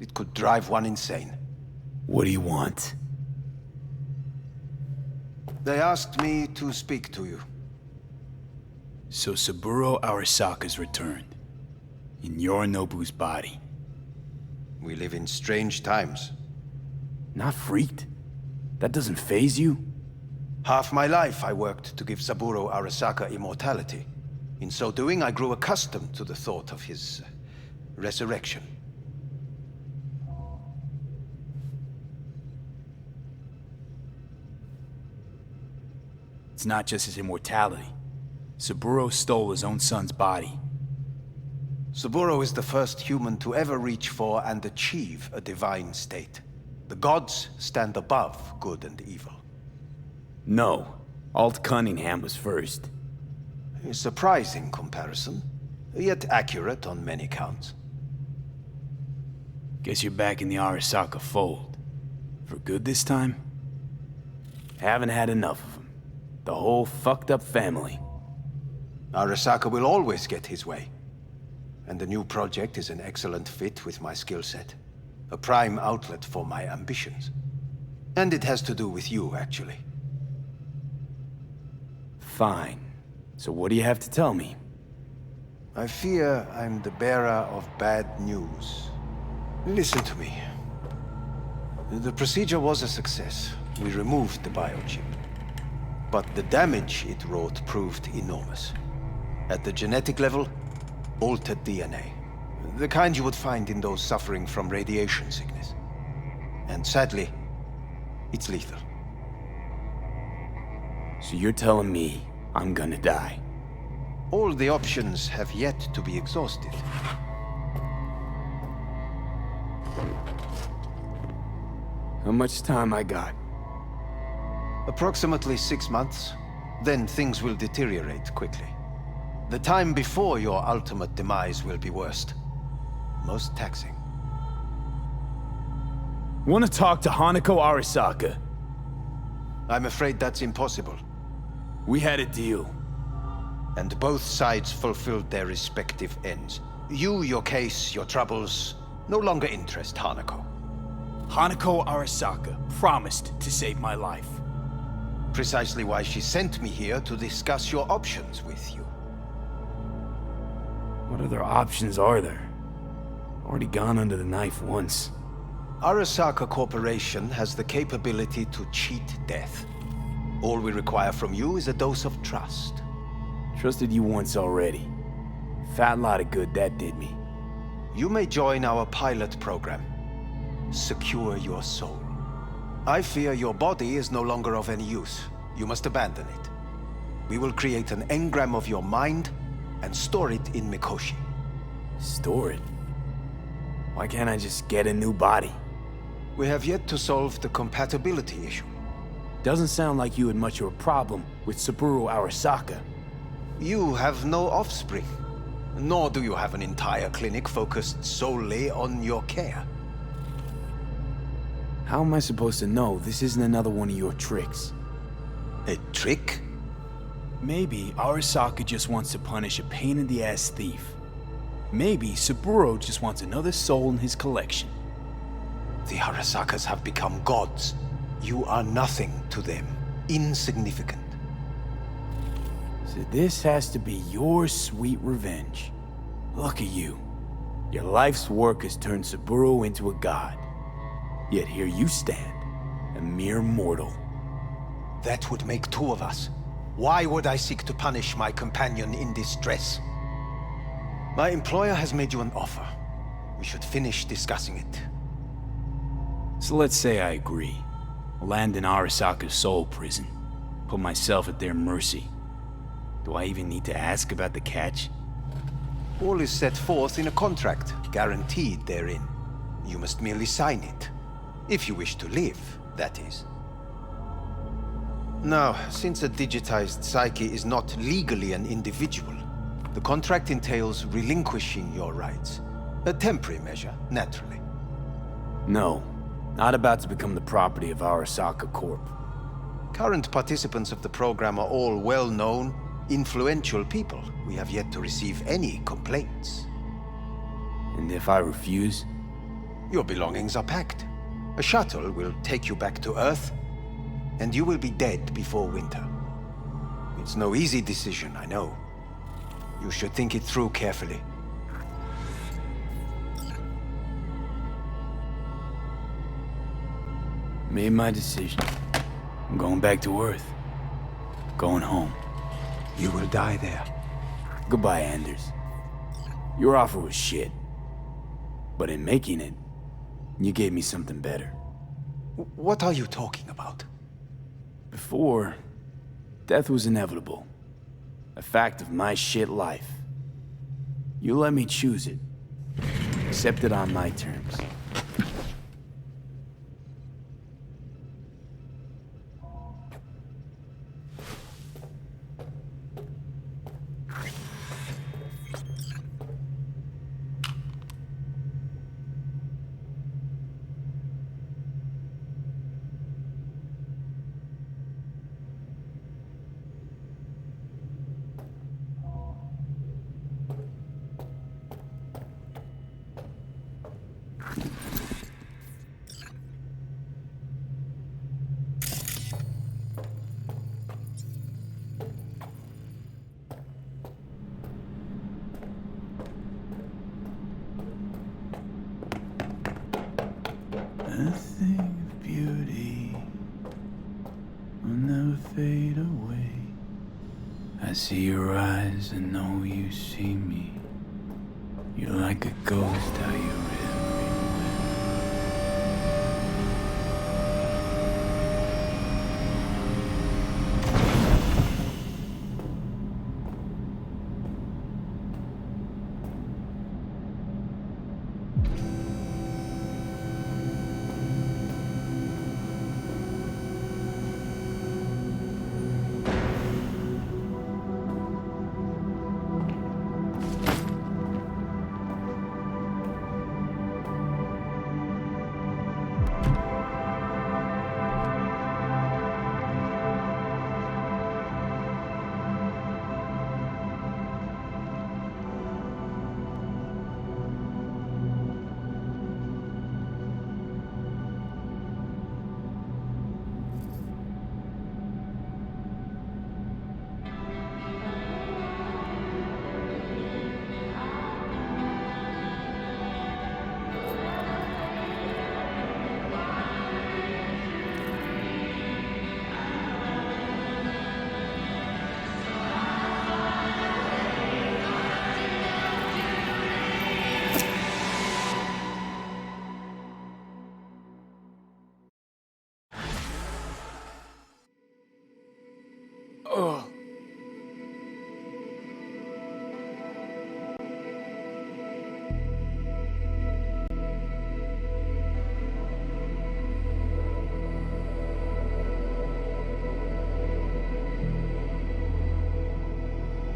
It could drive one insane. What do you want? They asked me to speak to you. So Saburo Arasaka's returned. In Yorinobu's body. We live in strange times. Not freaked? That doesn't faze you? Half my life I worked to give Saburo Arasaka immortality. In so doing, I grew accustomed to the thought of his resurrection. It's not just his immortality. Saburo stole his own son's body. Saburo is the first human to ever reach for and achieve a divine state. The gods stand above good and evil. No. Alt Cunningham was first. A surprising comparison, yet accurate on many counts. Guess you're back in the Arasaka fold. For good this time? Haven't had enough of them. The whole fucked up family. Arasaka will always get his way. And the new project is an excellent fit with my skill set. A prime outlet for my ambitions. And it has to do with you, actually. Fine. So what do you have to tell me? I fear I'm the bearer of bad news. Listen to me. The procedure was a success. We removed the biochip. But the damage it wrought proved enormous. At the genetic level, altered DNA. The kind you would find in those suffering from radiation sickness. And sadly, it's lethal. So you're telling me I'm gonna die? All the options have yet to be exhausted. How much time I got? Approximately 6 months. Then things will deteriorate quickly. The time before your ultimate demise will be worst. Most taxing. Want to talk to Hanako Arasaka? I'm afraid that's impossible. We had a deal. And both sides fulfilled their respective ends. You, your case, your troubles, no longer interest Hanako. Hanako Arasaka promised to save my life. Precisely why she sent me here to discuss your options with you. What other options are there? Already gone under the knife once. Arasaka Corporation has the capability to cheat death. All we require from you is a dose of trust. Trusted you once already. Fat lot of good that did me. You may join our pilot program. Secure your soul. I fear your body is no longer of any use. You must abandon it. We will create an engram of your mind and store it in Mikoshi. Store it? Why can't I just get a new body? We have yet to solve the compatibility issue. Doesn't sound like you had much of a problem with Saburo Arasaka. You have no offspring. Nor do you have an entire clinic focused solely on your care. How am I supposed to know this isn't another one of your tricks? A trick? Maybe Arasaka just wants to punish a pain-in-the-ass thief. Maybe Saburo just wants another soul in his collection. The Arasakas have become gods. You are nothing to them. Insignificant. So this has to be your sweet revenge. Look at you. Your life's work has turned Saburo into a god. Yet here you stand, a mere mortal. That would make two of us. Why would I seek to punish my companion in distress? My employer has made you an offer. We should finish discussing it. So let's say I agree. Land in Arasaka's soul prison. Put myself at their mercy. Do I even need to ask about the catch? All is set forth in a contract, guaranteed therein. You must merely sign it. If you wish to live, that is. Now, since a digitized psyche is not legally an individual, the contract entails relinquishing your rights. A temporary measure, naturally. No, not about to become the property of Arasaka Corp. Current participants of the program are all well-known, influential people. We have yet to receive any complaints. And if I refuse? Your belongings are packed. A shuttle will take you back to Earth, and you will be dead before winter. It's no easy decision, I know. You should think it through carefully. Made my decision. I'm going back to Earth. Going home. You will die there. Goodbye, Anders. Your offer was shit. But in making it, you gave me something better. What are you talking about? Before, death was inevitable. A fact of my shit life. You let me choose it. Accept it on my terms. A thing of beauty will never fade away. I see your eyes and know you see me. You're like a ghost, how you Ugh.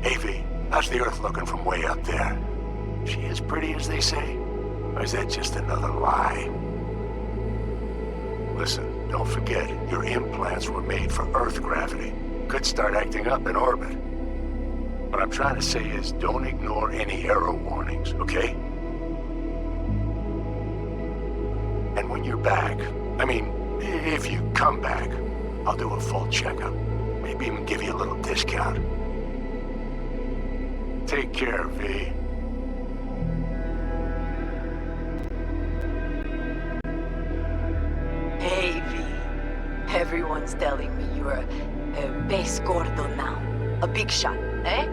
Hey, V, how's the Earth looking from way up there? She as pretty as they say? Or is that just another lie? Listen, don't forget, your implants were made for Earth gravity. Could start acting up in orbit. What I'm trying to say is, don't ignore any error warnings, okay? And when you're back, I mean, if you come back, I'll do a full checkup. Maybe even give you a little discount. Take care, V. Hey, V. Everyone's telling me you're a base gordo now. A big shot, eh?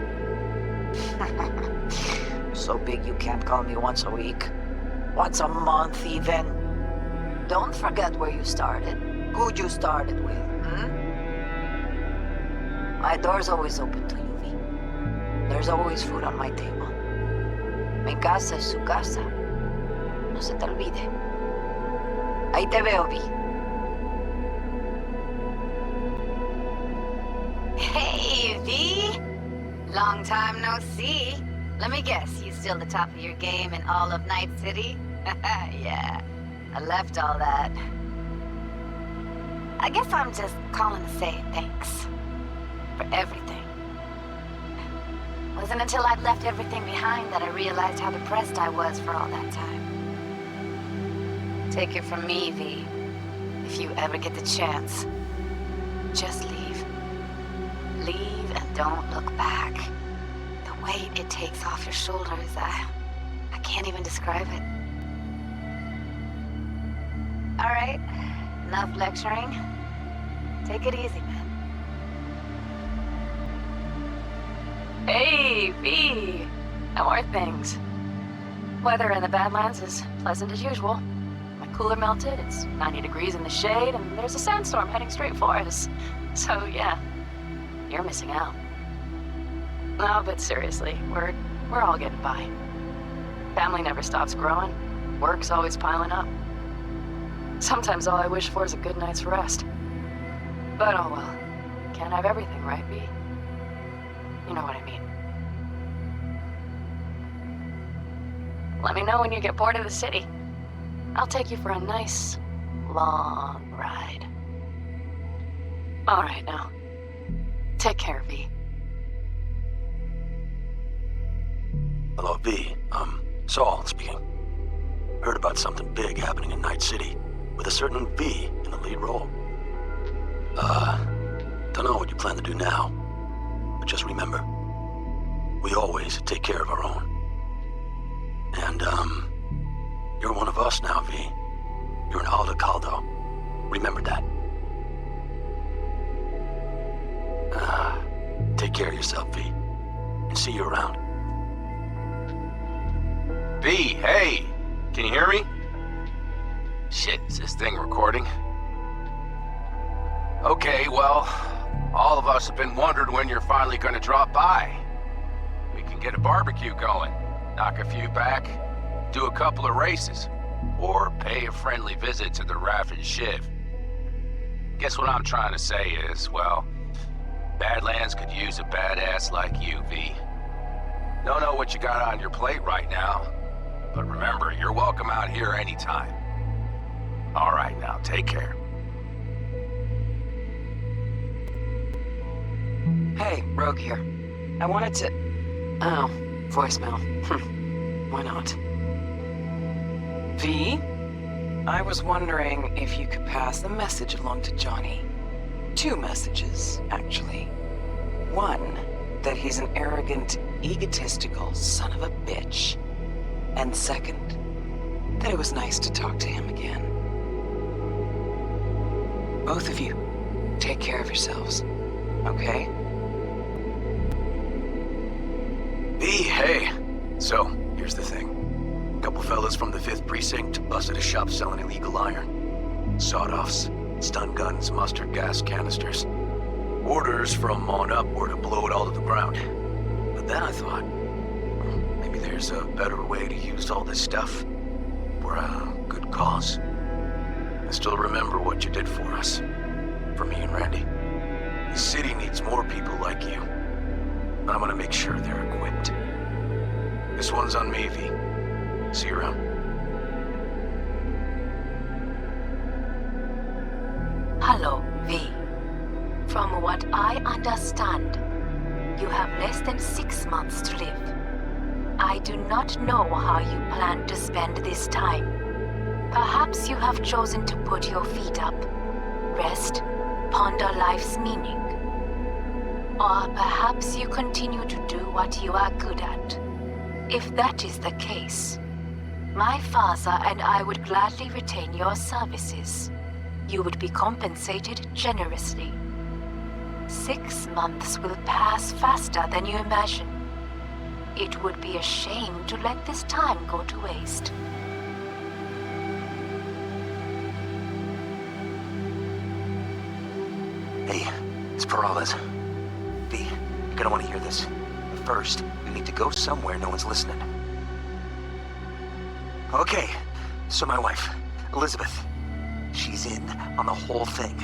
So big you can't call me once a week. Once a month, even. Don't forget where you started. Who'd you started with, My door's always open to you, V. There's always food on my table. Mi casa es su casa. No se te olvide. Ahí te veo, V. Hey, V! Long time no see. Let me guess, you still the top of your game in all of Night City? Yeah, I left all that. I guess I'm just calling to say thanks. For everything. Wasn't until I'd left everything behind that I realized how depressed I was for all that time. Take it from me, V. If you ever get the chance, just leave. Leave and don't look back. The weight it takes off your shoulders, I can't even describe it. All right, enough lecturing. Take it easy, man. Hey, V! How are things? Weather in the Badlands is pleasant as usual. My cooler melted, it's 90 degrees in the shade, and there's a sandstorm heading straight for us. So, yeah, you're missing out. No, but seriously, we're all getting by. Family never stops growing. Work's always piling up. Sometimes all I wish for is a good night's rest. But oh well. Can't have everything, right, V? You know what I mean. Let me know when you get bored of the city. I'll take you for a nice, long ride. All right, now. Take care, V. Hello, V. Saul speaking. Heard about something big happening in Night City, with a certain V in the lead role. Don't know what you plan to do now, but just remember, we always take care of our own. And, you're one of us now, V. You're an Alda Caldo. Remember that. Take care of yourself, V. And see you around. V, hey! Can you hear me? Shit, is this thing recording? Okay, well, all of us have been wondering when you're finally gonna drop by. We can get a barbecue going, knock a few back, do a couple of races, or pay a friendly visit to the Raff and Shiv. Guess what I'm trying to say is, well, Badlands could use a badass like you, V. Don't know what you got on your plate right now, but remember, you're welcome out here anytime. All right, now, take care. Hey, Rogue here. I wanted to... Oh, voicemail. Why not? V? I was wondering if you could pass the message along to Johnny. 2 messages, actually. One, that he's an arrogant, egotistical son of a bitch. And second, that it was nice to talk to him again. Both of you, take care of yourselves, okay? V, hey! So, here's the thing. A couple fellas from the 5th Precinct busted a shop selling illegal iron. Sawed-offs, stun guns, mustard gas canisters. Orders from on up were to blow it all to the ground. But then I thought, maybe there's a better way to use all this stuff for a good cause. I still remember what you did for us. For me and Randy. The city needs more people like you. And I'm gonna make sure they're equipped. This one's on me, V. See you around. Hello, V. From what I understand, you have less than 6 months to live. I do not know how you plan to spend this time. Perhaps you have chosen to put your feet up, rest, ponder life's meaning. Or perhaps you continue to do what you are good at. If that is the case, my father and I would gladly retain your services. You would be compensated generously. 6 months will pass faster than you imagine. It would be a shame to let this time go to waste. Hey, it's Peralez. V, you're gonna want to hear this. But first, we need to go somewhere no one's listening. Okay, so my wife, Elizabeth, she's in on the whole thing.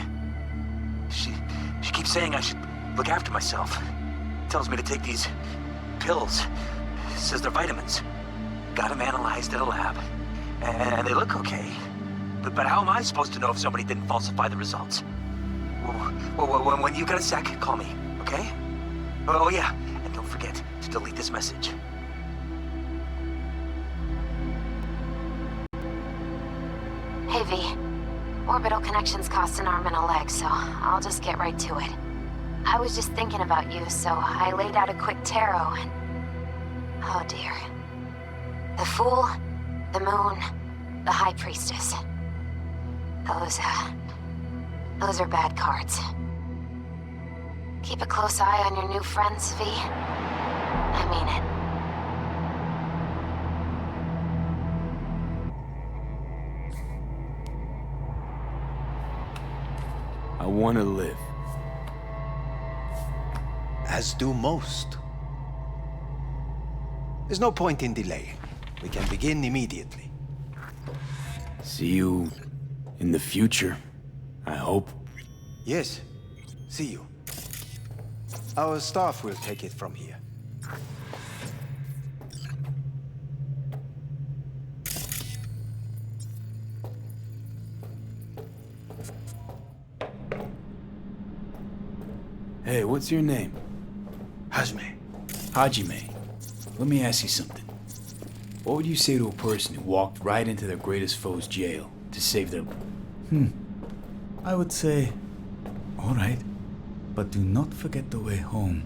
She keeps saying I should look after myself. Tells me to take these pills. Says they're vitamins. Got them analyzed at a lab. And they look okay. But how am I supposed to know if somebody didn't falsify the results? Well, when you got a sec, call me, okay? Oh yeah, and don't forget to delete this message. Hey, V. Orbital connections cost an arm and a leg, so I'll just get right to it. I was just thinking about you, so I laid out a quick tarot and... oh dear. The Fool, the Moon, the High Priestess. Those are bad cards. Keep a close eye on your new friends, V. I mean it. I want to live. As do most. There's no point in delaying. We can begin immediately. See you in the future, I hope. Yes. See you. Our staff will take it from here. Hey, what's your name? Hajime. Hajime. Let me ask you something. What would you say to a person who walked right into their greatest foe's jail to save them? I would say, all right, but do not forget the way home.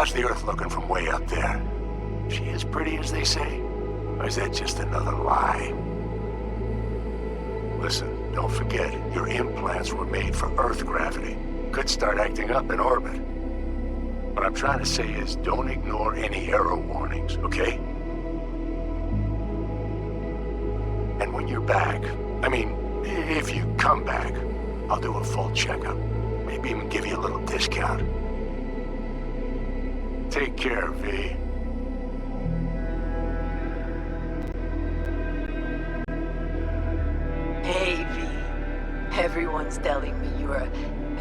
How's the Earth looking from way up there? She as pretty as they say? Or is that just another lie? Listen, don't forget, your implants were made for Earth gravity. Could start acting up in orbit. What I'm trying to say is, don't ignore any error warnings, okay? And when you're back, I mean, if you come back, I'll do a full checkup. Maybe even give you a little discount. Take care, V. Hey, V. Everyone's telling me you're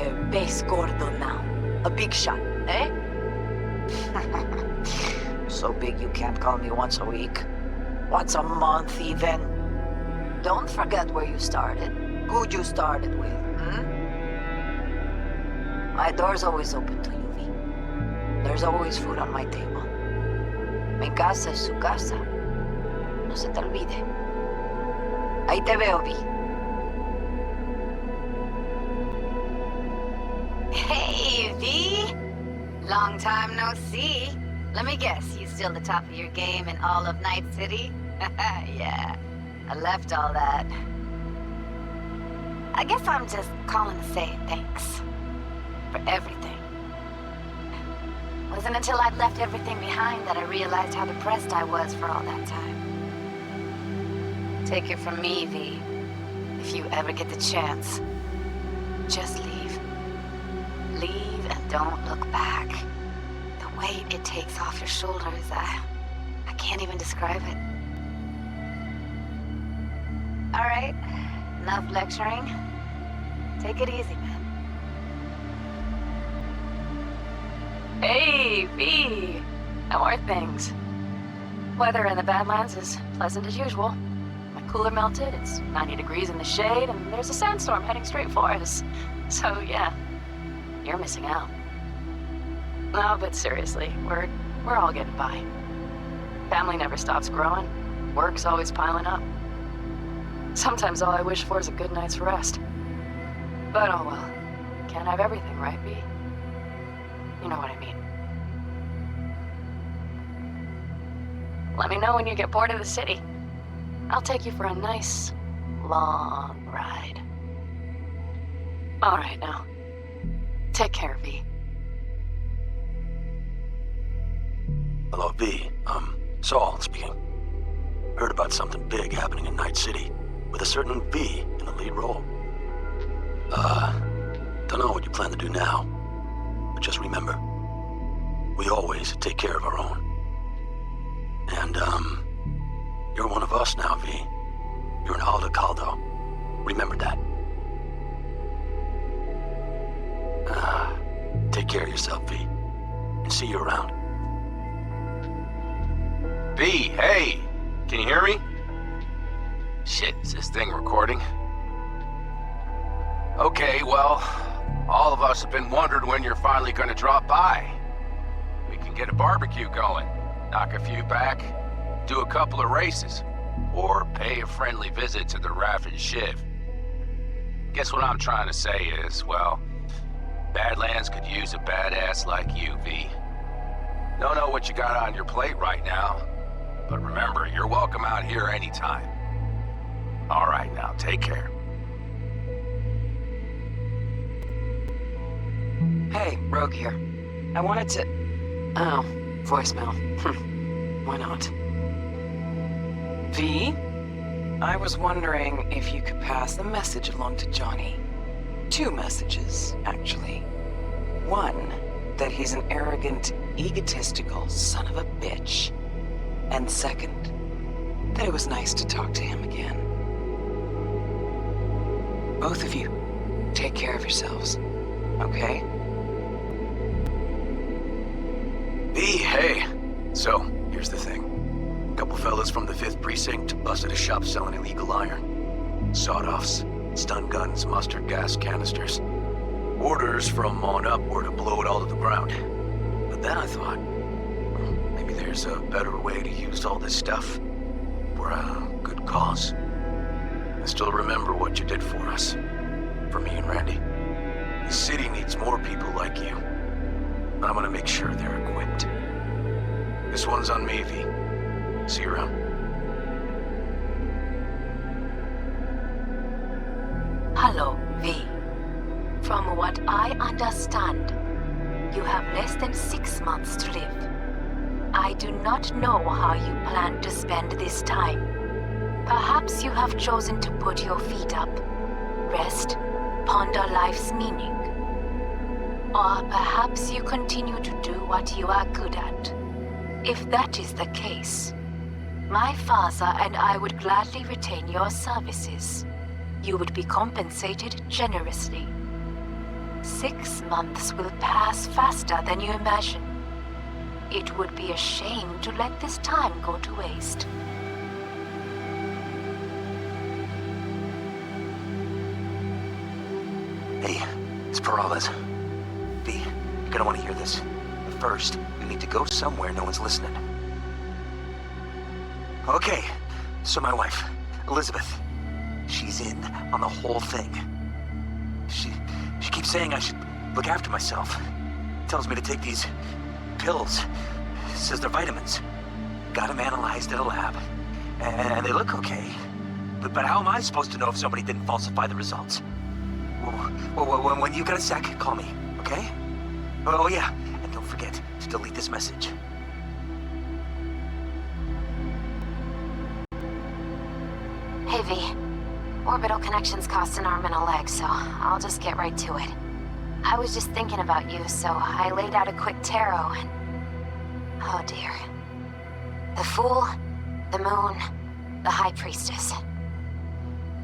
a base gordo now. A big shot, eh? So big you can't call me once a week. Once a month, even. Don't forget where you started. Who you started with, My door's always open to you, V. There's always food on my table. Mi casa es su casa. No se te olvide. Ahí te veo, V. Hey, V! Long time no see. Let me guess, you still the top of your game in all of Night City? Yeah, I left all that. I guess I'm just calling to say thanks. For everything. Wasn't until I'd left everything behind that I realized how depressed I was for all that time. Take it from me, V. If you ever get the chance, just leave. Leave and don't look back. The weight it takes off your shoulders, I can't even describe it. All right, enough lecturing. Take it easy, man. Hey, V! How are things? Weather in the Badlands is pleasant as usual. My cooler melted, it's 90 degrees in the shade, and there's a sandstorm heading straight for us. So, yeah, you're missing out. No, but seriously, we're all getting by. Family never stops growing. Work's always piling up. Sometimes all I wish for is a good night's rest. But oh well. Can't have everything, right, V? You know what I mean. Let me know when you get bored of the city. I'll take you for a nice, long ride. All right, now. Take care, V. Hello, V. Saul speaking. Heard about something big happening in Night City, with a certain V in the lead role. Don't know what you plan to do now, but just remember, we always take care of our own. And, you're one of us now, V. You're an Aldo Caldo. Remember that. Take care of yourself, V. And see you around. V, hey! Can you hear me? Shit, is this thing recording? Okay, well, all of us have been wondering when you're finally gonna drop by. We can get a barbecue going, knock a few back, do a couple of races, or pay a friendly visit to the Raff and Shiv. Guess what I'm trying to say is, well, Badlands could use a badass like you, V. Don't know what you got on your plate right now, but remember, you're welcome out here anytime. All right, now, take care. Hey, Rogue here. I wanted to... Oh, voicemail. Why not? V? I was wondering if you could pass the message along to Johnny. 2 messages, actually. One, that he's an arrogant, egotistical son of a bitch. And second, that it was nice to talk to him again. Both of you, take care of yourselves, okay? V, hey. So, here's the thing. A couple fellas from the 5th Precinct busted a shop selling illegal iron. Sawed-offs, stun guns, mustard gas canisters. Orders from on up were to blow it all to the ground. But then I thought, maybe there's a better way to use all this stuff for a good cause. I still remember what you did for us. For me and Randy. The city needs more people like you. I'm gonna make sure they're equipped. This one's on me, V. See you around. Hello, V. From what I understand, you have less than 6 months to live. I do not know how you plan to spend this time. Perhaps you have chosen to put your feet up, rest, ponder life's meaning. Or perhaps you continue to do what you are good at. If that is the case, my father and I would gladly retain your services. You would be compensated generously. 6 months will pass faster than you imagine. It would be a shame to let this time go to waste. Hey, it's Peralez. V, you're gonna want to hear this. But first, we need to go somewhere no one's listening. Okay, so my wife, Elizabeth, she's in on the whole thing. She keeps saying I should look after myself. Tells me to take these pills. Says they're vitamins. Got them analyzed at a lab. And they look okay. But how am I supposed to know if somebody didn't falsify the results? Well, when you got a sec, call me, okay? Oh yeah, and don't forget to delete this message. Hey, V. Orbital connections cost an arm and a leg, so I'll just get right to it. I was just thinking about you, so I laid out a quick tarot and... oh dear. The Fool, the Moon, the High Priestess.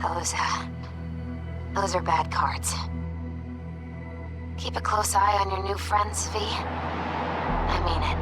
Those are bad cards. Keep a close eye on your new friends, V. I mean it.